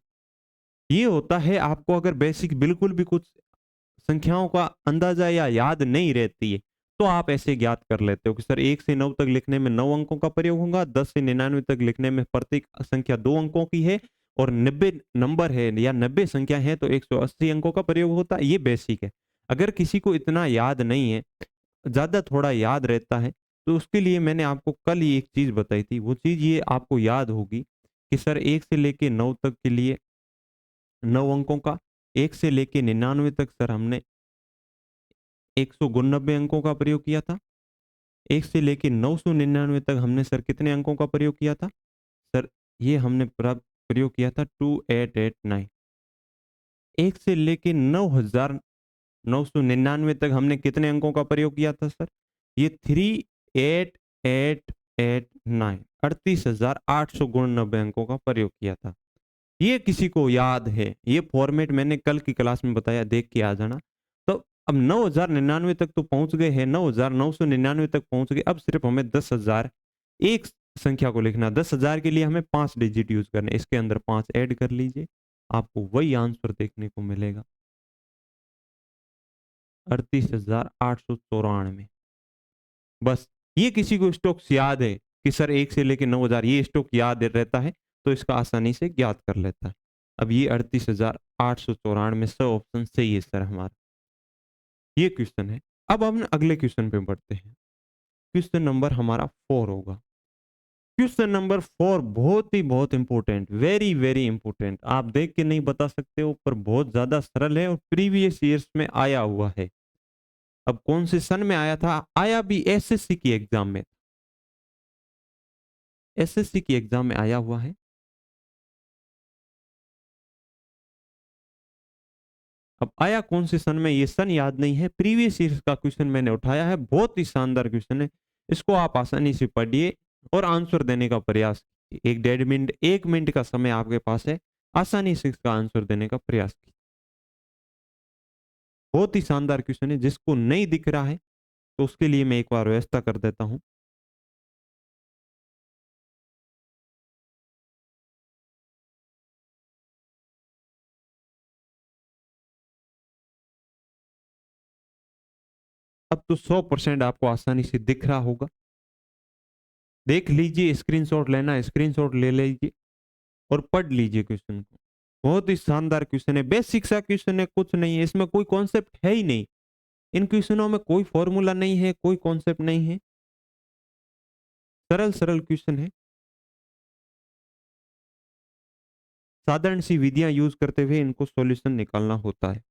Speaker 2: ये होता है आपको अगर बेसिक बिल्कुल भी कुछ संख्याओं का अंदाजा या याद नहीं रहती है तो आप ऐसे ज्ञात कर लेते हो कि सर 1 से 9 तक लिखने में 9 अंकों का प्रयोग होगा, 10 से 99 तक लिखने में प्रत्येक संख्या 2 अंकों की है, और 90 नंबर है या 90 संख्या है तो 180 अंकों का प्रयोग होता है। ये बेसिक है। अगर किसी को इतना याद नहीं है, ज्यादा थोड़ा याद रहता है, तो उसके लिए मैंने आपको कल ही एक चीज बताई थी, वो चीज ये आपको याद होगी कि सर 1 से लेके 9 तक के लिए 9 अंकों का, 1 से लेके 99 तक सर हमने 199 अंकों का प्रयोग किया था। 1 से लेके 999 तक हमने सर कितने अंकों का प्रयोग किया था? सर ये हमने प्रयोग किया था 2889। 1 से लेके 9999 तक हमने कितने अंकों का प्रयोग किया था सर? ये 3888 9 38,899 अंकों का प्रयोग किया था। ये किसी को याद है? ये फॉर्मेट मैंने कल की क्लास में बताया, देख के आ जाना। तो अब 9,099 तक तो पहुंच गए हैं, 9,999 तक पहुंच गए। अब सिर्फ हमें 10,000 एक संख्या को लिखना। 10,000 के लिए हमें 5 डिजिट यूज करने, इसके अंदर 5 ऐड कर लीजिए, आपको वही आंसर देखने को मिलेगा, 38,894। बस ये किसी को स्टॉक्स याद है कि सर 1 से लेके 9,000 ये स्टॉक याद रहता है, तो इसका आसानी से ज्ञात कर लेता है। अब ये 38,894 सब ऑप्शन सही है सर हमारा। ये क्वेश्चन है। अब हम अगले क्वेश्चन पे बढ़ते हैं। क्वेश्चन नंबर हमारा 4 होगा। क्वेश्चन नंबर 4 बहुत इंपॉर्टेंट, वेरी वेरी इंपॉर्टेंट। आप देख के नहीं बता सकते हो, पर बहुत ज्यादा सरल है और प्रीवियस ईयर्स में आया हुआ है। अब कौन से सन में आया था? आया भी एसएससी की एग्जाम में, एसएससी की एग्जाम में आया हुआ है। अब आया कौन से सन में, ये सन याद नहीं है, प्रीवियस ईयर का क्वेश्चन मैंने उठाया है। बहुत ही शानदार क्वेश्चन है, इसको आप आसानी से पढ़िए और आंसर देने का प्रयास कीजिए। 1 मिनट का समय आपके पास है, आसानी से इसका आंसर देने का प्रयास कीजिए। बहुत ही शानदार क्वेश्चन है, जिसको नहीं दिख रहा है तो उसके लिए मैं एक बार व्यवस्था कर देता हूं। अब तो 100% आपको आसानी से दिख रहा होगा। देख लीजिए, स्क्रीनशॉट लेना, स्क्रीनशॉट ले लीजिए और पढ़ लीजिए क्वेश्चन को। बहुत ही शानदार क्वेश्चन है, बेसिक सा क्वेश्चन है, कुछ नहीं है इसमें, कोई कॉन्सेप्ट है ही नहीं। इन क्वेश्चनों में कोई फॉर्मूला नहीं है, कोई कॉन्सेप्ट नहीं है, सरल सरल क्वेश्चन है। साधारण सी विधियां यूज करते हुए इनको सॉल्यूशन निकालना होता है।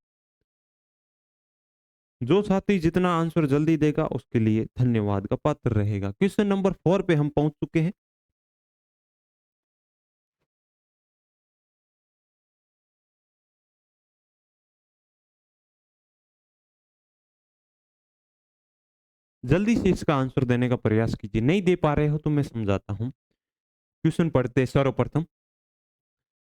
Speaker 2: जो साथी जितना आंसर जल्दी देगा उसके लिए धन्यवाद का पात्र रहेगा। क्वेश्चन नंबर 4 पे हम पहुंच चुके हैं। जल्दी से इसका आंसर देने का प्रयास कीजिए, नहीं दे पा रहे हो तो मैं समझाता हूं। क्वेश्चन पढ़ते सर्वप्रथम,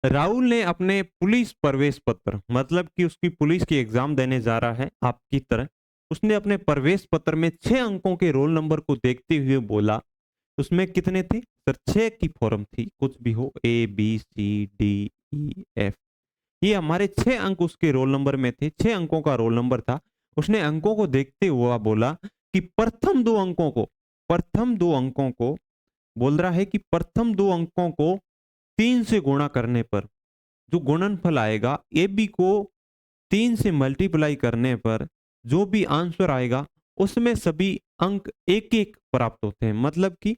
Speaker 2: राहुल ने अपने पुलिस प्रवेश पत्र, मतलब कि उसकी पुलिस की एग्जाम देने जा रहा है आपकी तरह, उसने अपने प्रवेश पत्र में 6 अंकों के रोल नंबर को देखते हुए बोला, उसमें कितने थे सर? 6 की फॉर्म थी, कुछ भी हो, A B C D E F, ये हमारे 6 अंक उसके रोल नंबर में थे, 6 अंकों का रोल नंबर था। उसने अंकों को देखते हुआ बोला कि प्रथम दो अंकों को बोल रहा है कि प्रथम 2 अंकों को 3 से गुणा करने पर जो गुणनफल आएगा, ए बी को 3 से मल्टीप्लाई करने पर जो भी आंसर आएगा उसमें सभी अंक एक एक प्राप्त होते हैं। मतलब कि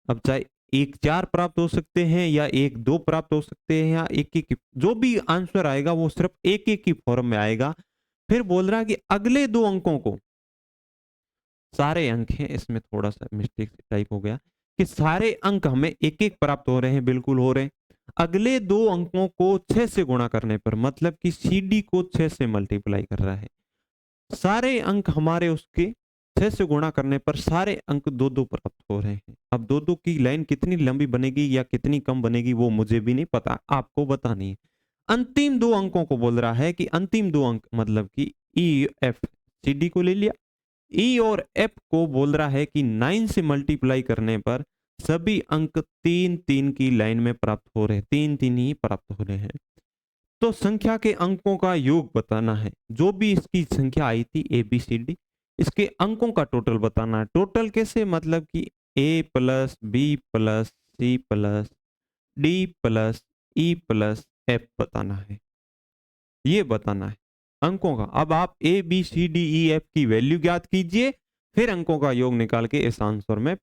Speaker 2: अब चाहे 1 4 प्राप्त हो सकते हैं या 1 2 प्राप्त हो सकते हैं या एक एक, जो भी आंसर आएगा वो सिर्फ एक एक की फॉर्म में आएगा। फिर बोल रहा है कि अगले 2 अंकों को, सारे अंक हैं, इसमें थोड़ा सा मिस्टेक टाइप हो गया कि सारे अंक हमें एक एक प्राप्त हो रहे हैं, बिल्कुल हो रहे हैं। अगले 2 अंकों को 6 से गुणा करने पर, मतलब कि सी डी को 6 से मल्टीप्लाई कर रहा है, सारे अंक हमारे उसके 6 से गुणा करने पर सारे अंक 2 2 प्राप्त हो रहे हैं। अब 2 2 की लाइन कितनी लंबी बनेगी या कितनी कम बनेगी वो मुझे भी नहीं पता, आपको बतानी है। अंतिम 2 अंकों को बोल रहा है कि अंतिम 2 अंक, मतलब कि ई एफ, सी डी को ले लिया, ई और एफ को बोल रहा है कि 9 से मल्टीप्लाई करने पर सभी अंक 3 3 की लाइन में प्राप्त हो रहे हैं, 3 3 ही प्राप्त हो रहे हैं। तो संख्या के अंकों का योग बताना है, जो भी इसकी संख्या आई थी ए बी सी डी, इसके अंकों का टोटल बताना है। टोटल कैसे? मतलब कि A plus B plus C plus D plus E plus F बताना है, ये बताना है अंकों का। अब आप A B C D E F की वैल्यू ज्ञात कीजिए, फिर अंकों का योग निकाल के इस आंसर में,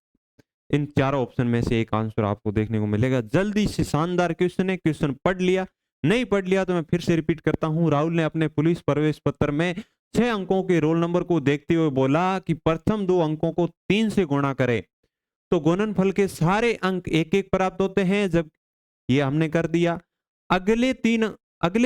Speaker 2: इन चारों ऑप्शन में से एक आंसर आपको देखने को मिलेगा। जल्दी से, शानदार क्वेश्चन है, क्वेश्चन पढ़ लिया, नहीं पढ़ लिया तो मैं फिर से रिपीट करता हूं। राहुल ने अपने पुलिस प्रवेश पत्र में 6 अंकों के रोल नंबर को देखते हुए बोला कि प्रथम 2 अंकों को 3 से गुणा करें तो गुणनफल के सारे अंक एक एक प्राप्त होते हैं, जब ये हमने कर दिया। अगले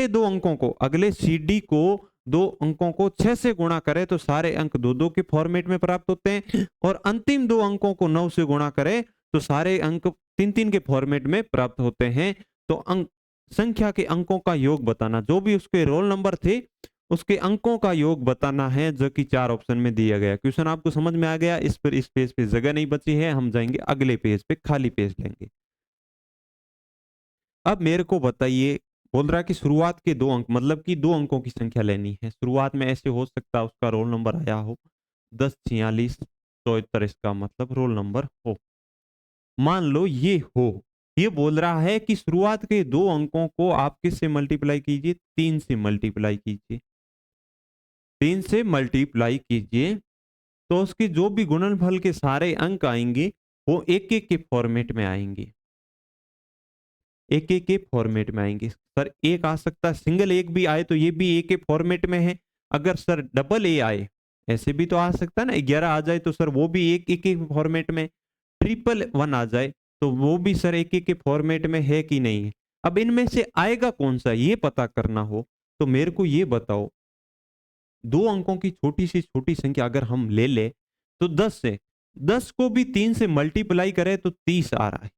Speaker 2: 2 अंकों को, अगले सी डी को 2 अंकों को 6 से गुणा करें तो सारे अंक 2 2 के फॉर्मेट में प्राप्त होते हैं, और अंतिम 2 अंकों को 9 से गुणा करें तो सारे अंक 3-3 के फॉर्मेट में प्राप्त होते हैं। तो अंक संख्या के अंकों का योग बताना, जो भी उसके रोल नंबर थे उसके अंकों का योग बताना है, जो कि 4 ऑप्शन में दिया गया। क्वेश्चन आपको समझ में आ गया। इस पर इस पेज पे जगह नहीं बची है, हम जाएंगे अगले पेज पे, खाली पेज लेंगे। अब मेरे को बताइए, बोल रहा है कि शुरुआत के 2 अंक, मतलब कि 2 अंकों की संख्या लेनी है। शुरुआत में ऐसे हो सकता है उसका रोल नंबर आया हो 10, 46, 74, इसका मतलब रोल नंबर हो। मान लो ये हो, ये बोल रहा है कि शुरुआत के 2 अंकों को आप किससे मल्टीप्लाई कीजिए, 3 से मल्टीप्लाई कीजिए। 3 से मल्टीप्लाई कीजिए तो उसके जो भी गुणनफल के सारे अंक आएंगे वो एक एक के फॉर्मेट में आएंगे, एक एक के फॉर्मेट में आएंगे। सर एक आ सकता है, सिंगल एक भी आए तो ये भी एक के फॉर्मेट में है। अगर सर डबल ए आए, ऐसे भी तो आ सकता है ना, 11 आ जाए तो सर वो भी एक एक के फॉर्मेट में। ट्रिपल 1 आ जाए तो वो भी सर एक एक के फॉर्मेट में है कि नहीं है। अब इनमें से आएगा कौन सा ये पता करना हो तो मेरे को ये बताओ, 2 अंकों की छोटी सी छोटी संख्या अगर हम ले ले तो 10 से, 10 को भी 3 से मल्टीप्लाई करें तो 30 आ रहा है।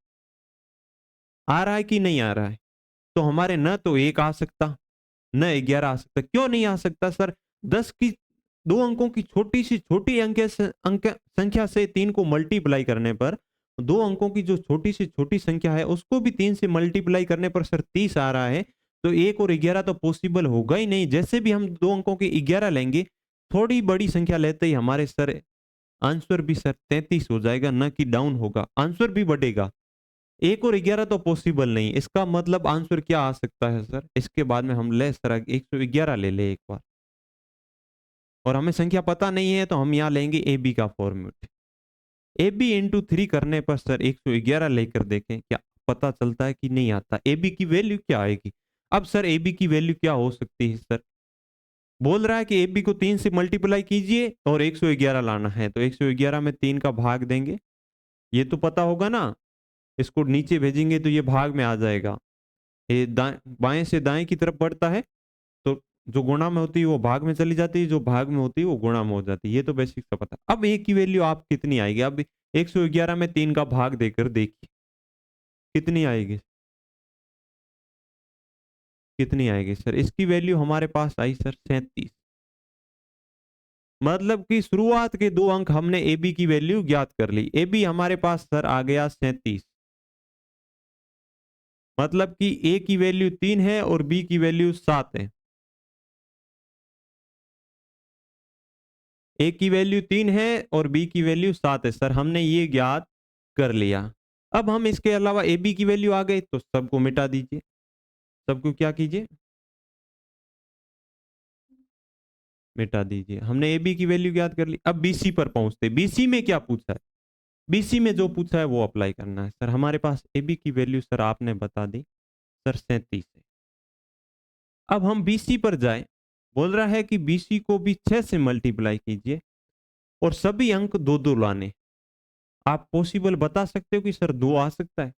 Speaker 2: आ रहा है कि नहीं आ रहा है? तो हमारे न तो 1 आ सकता, न 11 आ सकता। क्यों नहीं आ सकता सर? 10 की 2 अंकों की छोटी सी छोटी अंक संख्या से 3 को मल्टीप्लाई करने पर, 2 अंकों की जो छोटी सी छोटी संख्या है उसको भी 3 से मल्टीप्लाई करने पर सर 30 आ रहा है। तो 1 और 11 तो पॉसिबल होगा ही नहीं। जैसे भी हम 2 अंकों की 11 लेंगे, थोड़ी बड़ी संख्या लेते ही हमारे सर आंसर भी सर 33 हो जाएगा, न कि डाउन होगा, आंसर भी बढ़ेगा। 1 और 11 तो पॉसिबल नहीं। इसका मतलब आंसर क्या आ सकता है सर? इसके बाद में हम ले सर 111 ले ले एक बार, और हमें संख्या पता नहीं है तो हम यहाँ लेंगे ए बी का फॉर्मूट। ए बी इंटू 3 करने पर सर 111 लेकर देखें क्या पता चलता है कि नहीं आता। ए बी की वैल्यू क्या आएगी? अब सर ए बी की वैल्यू क्या हो सकती है सर? बोल रहा है कि ए बी को 3 से मल्टीप्लाई कीजिए और 111 लाना है, तो 111 में 3 का भाग देंगे। ये तो पता होगा ना, इसको नीचे भेजेंगे तो ये भाग में आ जाएगा। ये बाएं से दाएं की तरफ बढ़ता है तो जो गुणा में होती है वो भाग में चली जाती है, जो भाग में होती है वो गुणा में हो जाती है। ये तो बेसिक सा पता है। अब ए की वैल्यू आप कितनी आएगी? अब 111 में 3 का भाग देकर देखिए कितनी आएगी, कितनी आएगी सर? इसकी वैल्यू हमारे पास आई सर 37। मतलब कि शुरुआत के 2 अंक हमने ए बी की वैल्यू ज्ञात कर ली। ए बी हमारे पास सर आ गया 37। मतलब कि ए की वैल्यू 3 है और बी की वैल्यू 7 है। ए की वैल्यू 3 है और बी की वैल्यू 7 है सर, हमने ये ज्ञात कर लिया। अब हम इसके अलावा ए बी की वैल्यू आ गई तो सबको मिटा दीजिए। सबको क्या कीजिए? मिटा दीजिए। हमने ए बी की वैल्यू ज्ञात कर ली। अब बी सी पर पहुंचते। बी सी में क्या पूछा है? बी सी में जो पूछा है वो अप्लाई करना है सर। हमारे पास ए बी की वैल्यू सर आपने बता दी सर 37 है। अब हम बी सी पर जाए। बोल रहा है कि बी सी को भी 6 से मल्टीप्लाई कीजिए और सभी अंक 2-2 लाने। आप पॉसिबल बता सकते हो कि सर 2 आ सकता है?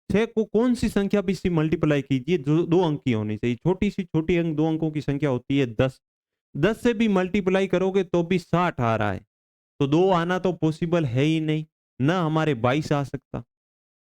Speaker 2: 6 को कौन सी संख्या भी से मल्टीप्लाई कीजिए जो 2 अंक की होनी चाहिए। छोटी सी छोटी अंक 2 अंकों की संख्या होती है 10। 10 से भी मल्टीप्लाई करोगे तो भी 60 आ रहा है, तो 2 आना तो पॉसिबल है ही नहीं। ना हमारे 22 आ सकता।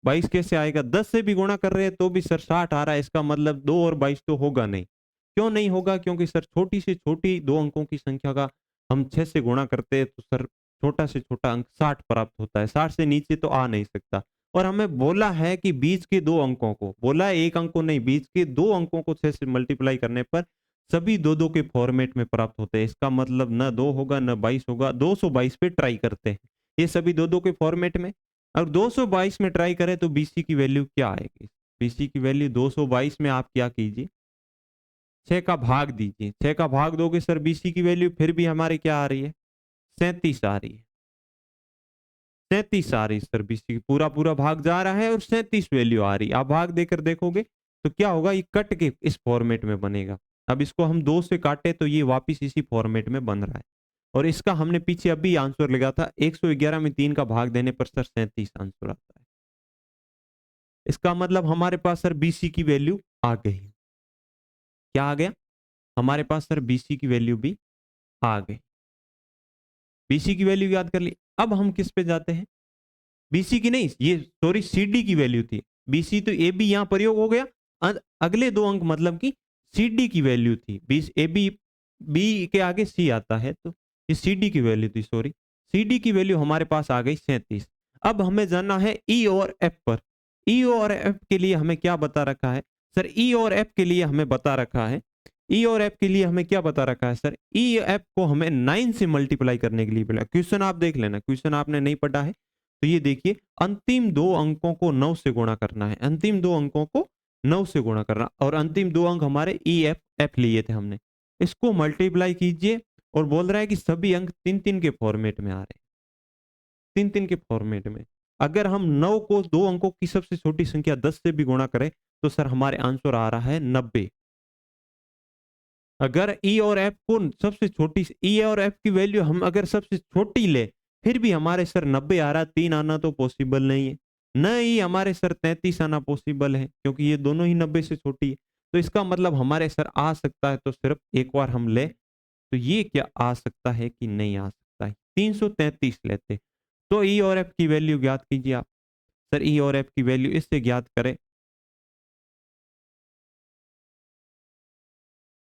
Speaker 2: 22 कैसे आएगा? 10 से भी गुणा कर रहे हैं तो भी सर 60 आ रहा है। इसका मतलब 2 और 22 तो होगा नहीं। क्यों नहीं होगा? क्योंकि सर छोटी से छोटी 2 अंकों की संख्या का हम 6 से गुणा करते हैं तो सर छोटा से छोटा अंक 60 प्राप्त होता है। 60 से नीचे तो आ नहीं सकता। और हमें बोला है कि बीच के 2 अंकों को, बोला है 1 अंक को नहीं, बीच के 2 अंकों को 6 से मल्टीप्लाई करने पर सभी 2-2 के फॉर्मेट में प्राप्त होते हैं। इसका मतलब न 2 होगा न 22 होगा। 222 पे ट्राई करते हैं। ये सभी 2-2 के फॉर्मेट में। अब 222 में ट्राई करें तो बीसी की वैल्यू क्या आएगी? बीसी की वैल्यू 222 में आप क्या कीजिए? 6 का भाग दीजिए। 6 का भाग दोगे सर बीसी की वैल्यू फिर भी हमारी क्या आ रही है? 37 आ रही है। 37 आ रही है सर, बीसी की पूरा पूरा भाग जा रहा है और 37 वैल्यू आ रही है। आप भाग देकर देखोगे तो क्या होगा? ये कट के इस फॉर्मेट में बनेगा। अब इसको हम 2 से काटे तो ये वापिस इसी फॉर्मेट में बन रहा है। और इसका हमने पीछे अभी आंसर लगा था, 111 में 3 का भाग देने पर सर 37 आंसर आता है। इसका मतलब हमारे पास सर बीसी की वैल्यू आ गई। क्या आ गया? हमारे पास सर बीसी की वैल्यू भी आ गई। बीसी की वैल्यू याद कर ली। अब हम किस पे जाते हैं? बीसी की नहीं, ये सॉरी सीडी की वैल्यू थी। बीसी तो ए बी यहाँ प्रयोग हो गया, अगले दो अंक मतलब कि सीडी की वैल्यू थी। ए बी, बी के आगे सी आता है, तो ये सीडी की वैल्यू थी, सॉरी सीडी की वैल्यू हमारे पास आ गई 37। अब हमें जानना है ई और एफ पर। ई और एफ के लिए हमें क्या बता रखा है सर? ई और एफ के लिए हमें बता रखा है, ई और एफ के लिए हमें क्या बता रखा है सर? ई एफ को हमें 9 से मल्टीप्लाई करने के लिए बोला। क्वेश्चन आप देख लेना, क्वेश्चन आपने नहीं पढ़ा है तो ये देखिए, अंतिम दो अंकों को 9 से गुणा करना है, अंतिम दो अंकों को 9 से गुणा करना, और अंतिम दो अंक हमारे ई एफ एफ लिए थे हमने, इसको मल्टीप्लाई कीजिए, और बोल रहा है कि सभी अंक 3-3 के फॉर्मेट में आ रहे हैं, 3-3 के फॉर्मेट में। अगर हम 9 को दो अंकों की सबसे छोटी संख्या 10 से भी गुणा करें तो सर हमारे आंसर आ रहा है 90। अगर ई और एफ को सबसे छोटी, ई और एफ की वैल्यू हम अगर सबसे छोटी ले, फिर भी हमारे सर 90 आ रहा, 3 आना तो पॉसिबल नहीं है। न ही हमारे सर 33 आना पॉसिबल है, क्योंकि ये दोनों ही 90 से छोटी है। तो इसका मतलब हमारे सर आ सकता है, तो सिर्फ एक बार हम ले, तो ये क्या आ सकता है कि नहीं आ सकता है? 333 लेते। तो ई और एफ की वैल्यू ज्ञात कीजिए आप। सर ई और एफ की वैल्यू इससे ज्ञात करें,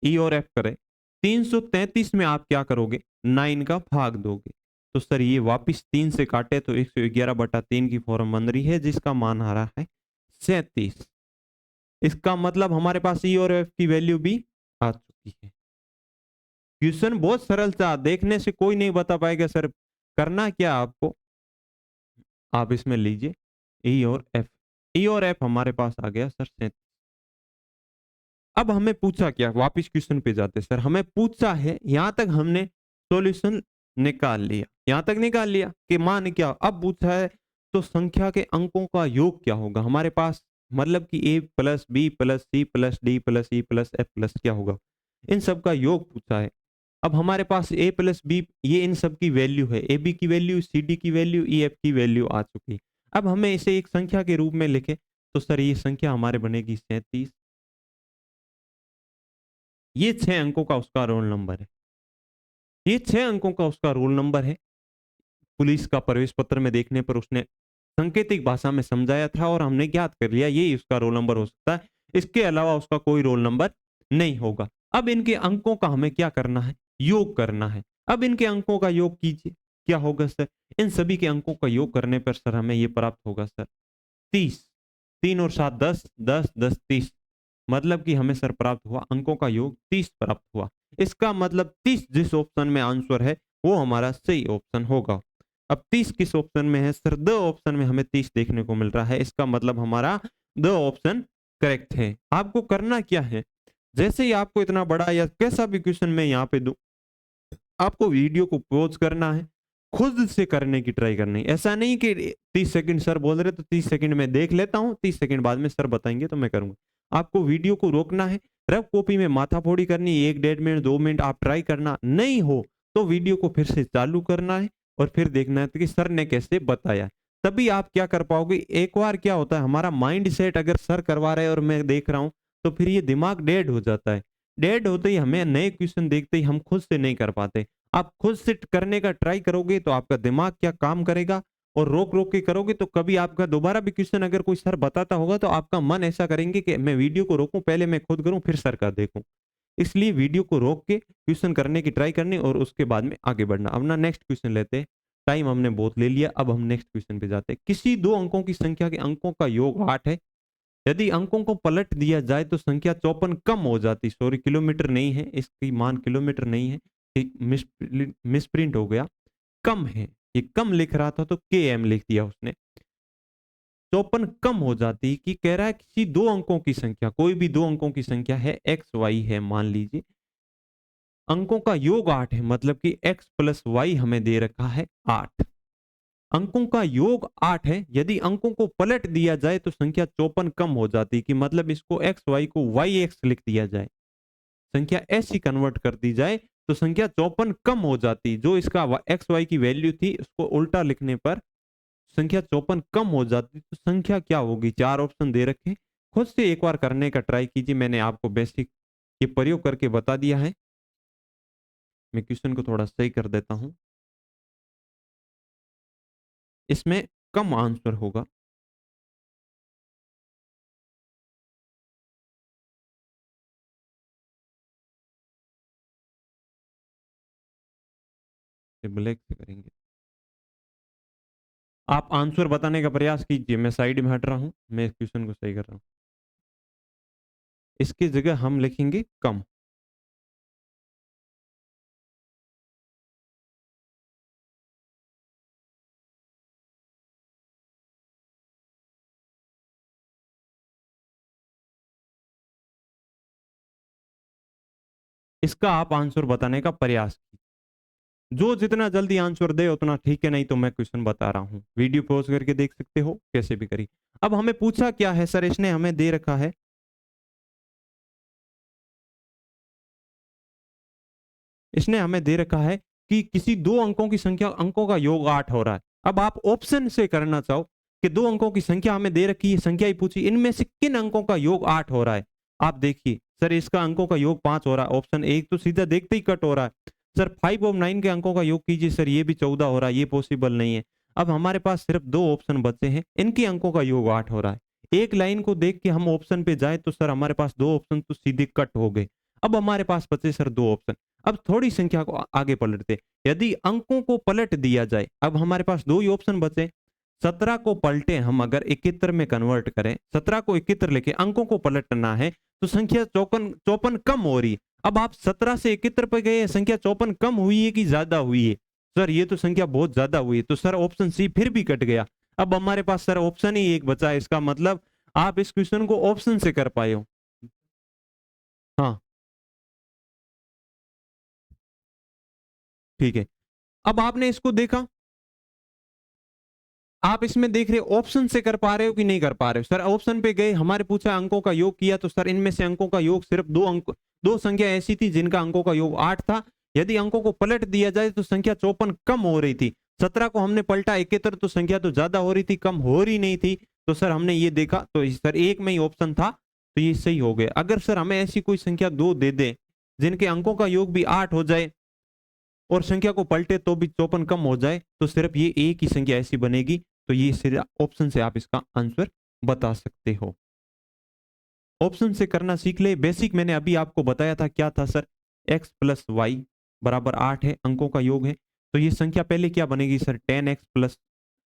Speaker 2: ई और एफ करें, 333 में आप क्या करोगे? 9 का भाग दोगे, तो सर ये वापिस 3 से काटे तो 111/3 की फॉर्म बन रही है, जिसका मान आ रहा है 37। इसका मतलब हमारे पास ई और एफ की वैल्यू भी आ चुकी है। क्वेश्चन बहुत सरल था, देखने से कोई नहीं बता पाएगा सर। करना क्या आपको, आप इसमें लीजिए ई और एफ, ई और एफ हमारे पास आ गया सर 37। अब हमें पूछा क्या, वापिस क्वेश्चन पे जाते सर, हमें पूछा है, यहां तक हमने सॉल्यूशन निकाल लिया, यहां तक निकाल लिया कि मान क्या, अब पूछा है तो संख्या के अंकों का योग क्या होगा हमारे पास, मतलब कि A plus B plus C plus D plus E plus F plus क्या होगा, इन सब का योग पूछा है। अब हमारे पास ए प्लस बी, ये इन सब की वैल्यू है, ए बी की वैल्यू, सी डी की वैल्यू, ई एफ की वैल्यू आ चुकी। अब हमें इसे एक संख्या के रूप में लिखे, तो सर ये संख्या हमारे बनेगी 37। ये 6 अंकों का उसका रोल नंबर है, ये 6 अंकों का उसका रोल नंबर है। पुलिस का प्रवेश पत्र में देखने पर उसने सांकेतिक भाषा में समझाया था और हमने ज्ञात कर लिया ये उसका रोल नंबर हो सकता है, इसके अलावा उसका कोई रोल नंबर नहीं होगा। अब इनके अंकों का हमें क्या करना है? योग करना है। अब इनके अंकों का योग कीजिए, क्या होगा सर? इन सभी के अंकों का योग करने पर सर हमें ये प्राप्त होगा सर 30। 3 और 7 10, 10 10 30, मतलब कि हमें सर प्राप्त हुआ अंकों का योग 30 प्राप्त हुआ। इसका मतलब 30 जिस ऑप्शन में आंसर है वो हमारा सही ऑप्शन होगा। अब 30 किस ऑप्शन में है सर? द ऑप्शन में हमें 30 देखने को मिल रहा है, इसका मतलब हमारा द ऑप्शन करेक्ट है। आपको करना क्या है, जैसे ही आपको इतना बड़ा या कैसा भी क्वेश्चन मैं यहाँ पे दूं, आपको वीडियो को पॉज करना है, खुद से करने की ट्राई करनी है। ऐसा नहीं कि 30 सेकंड सर बोल रहे तो 30 सेकंड में देख लेता हूँ, 30 सेकंड बाद में सर बताएंगे तो मैं करूंगा। आपको वीडियो को रोकना है, रफ कॉपी में माथाफोड़ी करनी है, 1-1.5 मिनट 2 मिनट आप ट्राई करना, नहीं हो तो वीडियो को फिर से चालू करना है और फिर देखना है कि सर ने कैसे बताया, तभी आप क्या कर पाओगे। एक बार क्या होता है, हमारा माइंड सेट अगर सर करवा रहे और मैं देख रहा हूँ तो फिर ये दिमाग डेड हो जाता है। डेड होते ही हमें नए क्वेश्चन देखते ही हम खुद से नहीं कर पाते। आप खुद से करने का ट्राई करोगे तो आपका दिमाग क्या काम करेगा, और रोक रोक के करोगे तो कभी आपका दोबारा भी क्वेश्चन अगर कोई सर बताता होगा तो आपका मन ऐसा करेंगे कि मैं वीडियो को रोकूं, पहले मैं खुद करूं फिर सर का देखूं। इसलिए वीडियो को रोक के क्वेश्चन करने की ट्राई करनी और उसके बाद में आगे बढ़ना। अब ना नेक्स्ट क्वेश्चन लेते हैं, टाइम हमने बहुत ले लिया, अब हम नेक्स्ट क्वेश्चन पे जाते हैं। किसी दो अंकों की संख्या के अंकों का योग 8 है, यदि अंकों को पलट दिया जाए तो संख्या 54 कम हो जाती, सॉरी किलोमीटर नहीं है, इसकी मान किलोमीटर नहीं है, एक मिसप्रिंट हो गया, कम है, ये कम लिख रहा था तो के एम लिख दिया उसने। 54 कम हो जाती, कि कह रहा है किसी दो अंकों की संख्या, कोई भी दो अंकों की संख्या है, एक्स वाई है मान लीजिए, अंकों का योग 8 है, मतलब कि x प्लस वाई हमें दे रखा है 8, अंकों का योग 8 है, यदि अंकों को पलट दिया जाए तो संख्या 54 कम हो जाती, कि मतलब इसको एक्स वाई को वाई एक्स लिख दिया जाए, संख्या ऐसी कन्वर्ट कर दी जाए तो संख्या 54 कम हो जाती, जो इसका एक्स वाई की वैल्यू थी उसको उल्टा लिखने पर संख्या 54 कम हो जाती, तो संख्या क्या होगी? 4 ऑप्शन दे रखे, खुद से एक बार करने का ट्राई कीजिए, मैंने आपको बेसिक ये प्रयोग करके बता दिया है। मैं क्वेश्चन को थोड़ा सही कर देता हूं, इसमें कम आंसर होगा। ब्लैक से करेंगे। आप आंसर बताने का प्रयास कीजिए, मैं साइड में हट रहा हूं, मैं क्वेश्चन को सही कर रहा हूं। इसकी जगह हम लिखेंगे कम। इसका आप आंसर बताने का प्रयास कीजिए। जो जितना जल्दी आंसर दे उतना ठीक है, नहीं तो मैं क्वेश्चन बता रहा हूं, वीडियो पॉज करके देख सकते हो, कैसे भी करिए। अब हमें पूछा क्या है सर, इसने हमें दे रखा है, इसने हमें दे रखा है कि किसी दो अंकों की संख्या, अंकों का योग 8 हो रहा है। अब आप ऑप्शन से करना चाहो कि दो अंकों की संख्या हमें दे रखी है, संख्या ही पूछी, इनमें से किन अंकों का योग 8 हो रहा है। आप देखिए सर, इसका अंकों का योग 5 हो रहा है, ऑप्शन एक तो सीधा देखते ही कट हो रहा है। सर 5 और 9 के अंकों का योग कीजिए, सर ये भी 14 हो रहा है, ये पॉसिबल नहीं है। अब हमारे पास सिर्फ दो ऑप्शन बचे हैं, इनके अंकों का योग 8 हो रहा है। एक लाइन को देख के हम ऑप्शन पे जाए तो सर हमारे पास दो ऑप्शन तो सीधे कट हो गए। अब हमारे पास बचे सर दो ऑप्शन। अब थोड़ी संख्या को आगे पलटते, यदि अंकों को पलट दिया जाए, अब हमारे पास दो ही ऑप्शन बचे। 17 को पलटे हम अगर 71 में कन्वर्ट करें, 17 को 71 लेके अंकों को पलटना है तो संख्या 54 कम हो रही है। अब आप 17 से 71 पे गए, संख्या 54 कम हुई है कि ज्यादा हुई है? सर ये तो संख्या बहुत ज्यादा हुई है, तो सर ऑप्शन सी फिर भी कट गया। अब हमारे पास सर ऑप्शन ही एक बचा है, इसका मतलब आप इस क्वेश्चन को ऑप्शन से कर पाए हो। हाँ ठीक है। अब आपने इसको देखा, आप इसमें देख रहे हो ऑप्शन से कर पा रहे हो कि नहीं कर पा रहे हो? सर ऑप्शन पे गए, हमारे पूछा अंकों का योग किया, तो सर इनमें से अंकों का योग सिर्फ दो अंक, दो संख्या ऐसी थी जिनका अंकों का योग 8 था। यदि अंकों को पलट दिया जाए तो संख्या 54 कम हो रही थी। 17 को हमने पलटा 71 तो संख्या तो ज्यादा हो रही थी, कम हो रही नहीं थी। तो सर हमने ये देखा तो सर एक में ही ऑप्शन था, तो ये सही हो गया। अगर सर हमें ऐसी कोई संख्या दो दे दे जिनके अंकों का योग भी 8 हो जाए और संख्या को पलटे तो भी 54 कम हो जाए, तो सिर्फ ये एक ही संख्या ऐसी बनेगी। तो ये सीधा ऑप्शन से आप इसका आंसर बता सकते हो। ऑप्शन से करना सीख ले। बेसिक मैंने अभी आपको बताया था, क्या था सर, x प्लस वाई बराबर 8 है, अंकों का योग है। तो ये संख्या पहले क्या बनेगी सर, 10x प्लस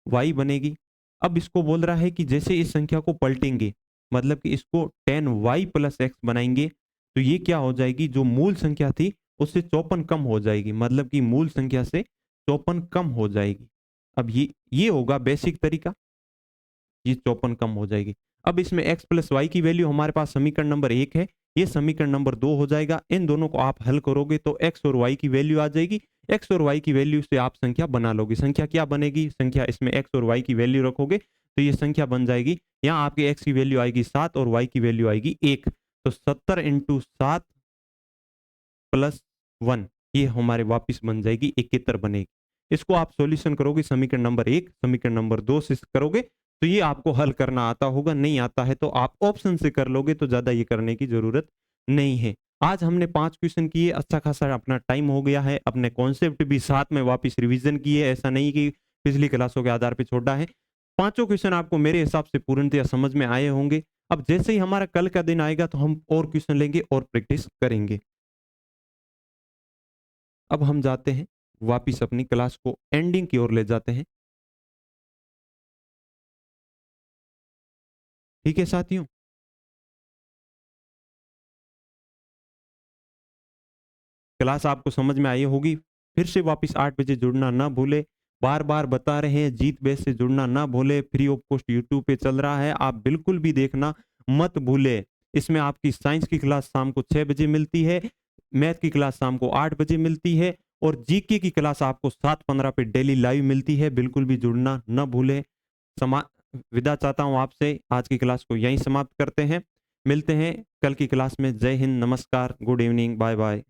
Speaker 2: वाई बनेगी। अब इसको बोल रहा है कि जैसे इस संख्या को पलटेंगे, मतलब कि इसको 10y प्लस एक्स बनाएंगे, तो ये क्या हो जाएगी, जो मूल संख्या थी उससे 54 कम हो जाएगी, मतलब कि मूल संख्या से 54 कम हो जाएगी। अब ये होगा बेसिक तरीका, ये 54 कम हो जाएगी। अब इसमें x प्लस वाई की वैल्यू हमारे पास समीकरण नंबर 1 है, ये समीकरण नंबर 2 हो जाएगा। इन दोनों को आप हल करोगे तो x और y की वैल्यू आ जाएगी। x और y की वैल्यू से आप संख्या बना लोगे। संख्या क्या बनेगी, संख्या इसमें x और y की वैल्यू रखोगे तो ये संख्या बन जाएगी। यहाँ आपके x की वैल्यू आएगी 7 और y की वैल्यू आएगी 1। तो 70 इंटू 7 प्लस 1, ये हमारे वापिस बन जाएगी 71 बनेगी। इसको आप सॉल्यूशन करोगे समीकरण नंबर 1, समीकरण नंबर 2 से करोगे तो ये आपको हल करना आता होगा। नहीं आता है तो आप ऑप्शन से कर लोगे, तो ज्यादा ये करने की जरूरत नहीं है। आज हमने 5 क्वेश्चन किए, अच्छा खासा अपना टाइम हो गया है। अपने कॉन्सेप्ट भी साथ में वापस रिवीजन किए, ऐसा नहीं कि पिछली क्लासों के आधार पर छोड़ा है। पांचों क्वेश्चन आपको मेरे हिसाब से पूर्णतया समझ में आए होंगे। अब जैसे ही हमारा कल का दिन आएगा तो हम और क्वेश्चन लेंगे और प्रैक्टिस करेंगे। अब हम जाते हैं वापिस अपनी क्लास को एंडिंग की ओर ले जाते हैं। ठीक है साथियों, क्लास आपको समझ में आई होगी। फिर से वापस 8 बजे जुड़ना ना भूले। बार बार बता रहे हैं, जीत बेस से जुड़ना ना भूले। फ्री ऑफ कॉस्ट यूट्यूब पे चल रहा है, आप बिल्कुल भी देखना मत भूले। इसमें आपकी साइंस की क्लास शाम को 6 बजे मिलती है, मैथ की क्लास शाम को 8 बजे मिलती है और जीके की क्लास आपको 7:15 पे डेली लाइव मिलती है। बिल्कुल भी जुड़ना न भूले। समा विदा चाहता हूं आपसे। आज की क्लास को यहीं समाप्त करते हैं। मिलते हैं कल की क्लास में। जय हिंद, नमस्कार, गुड इवनिंग, बाय बाय।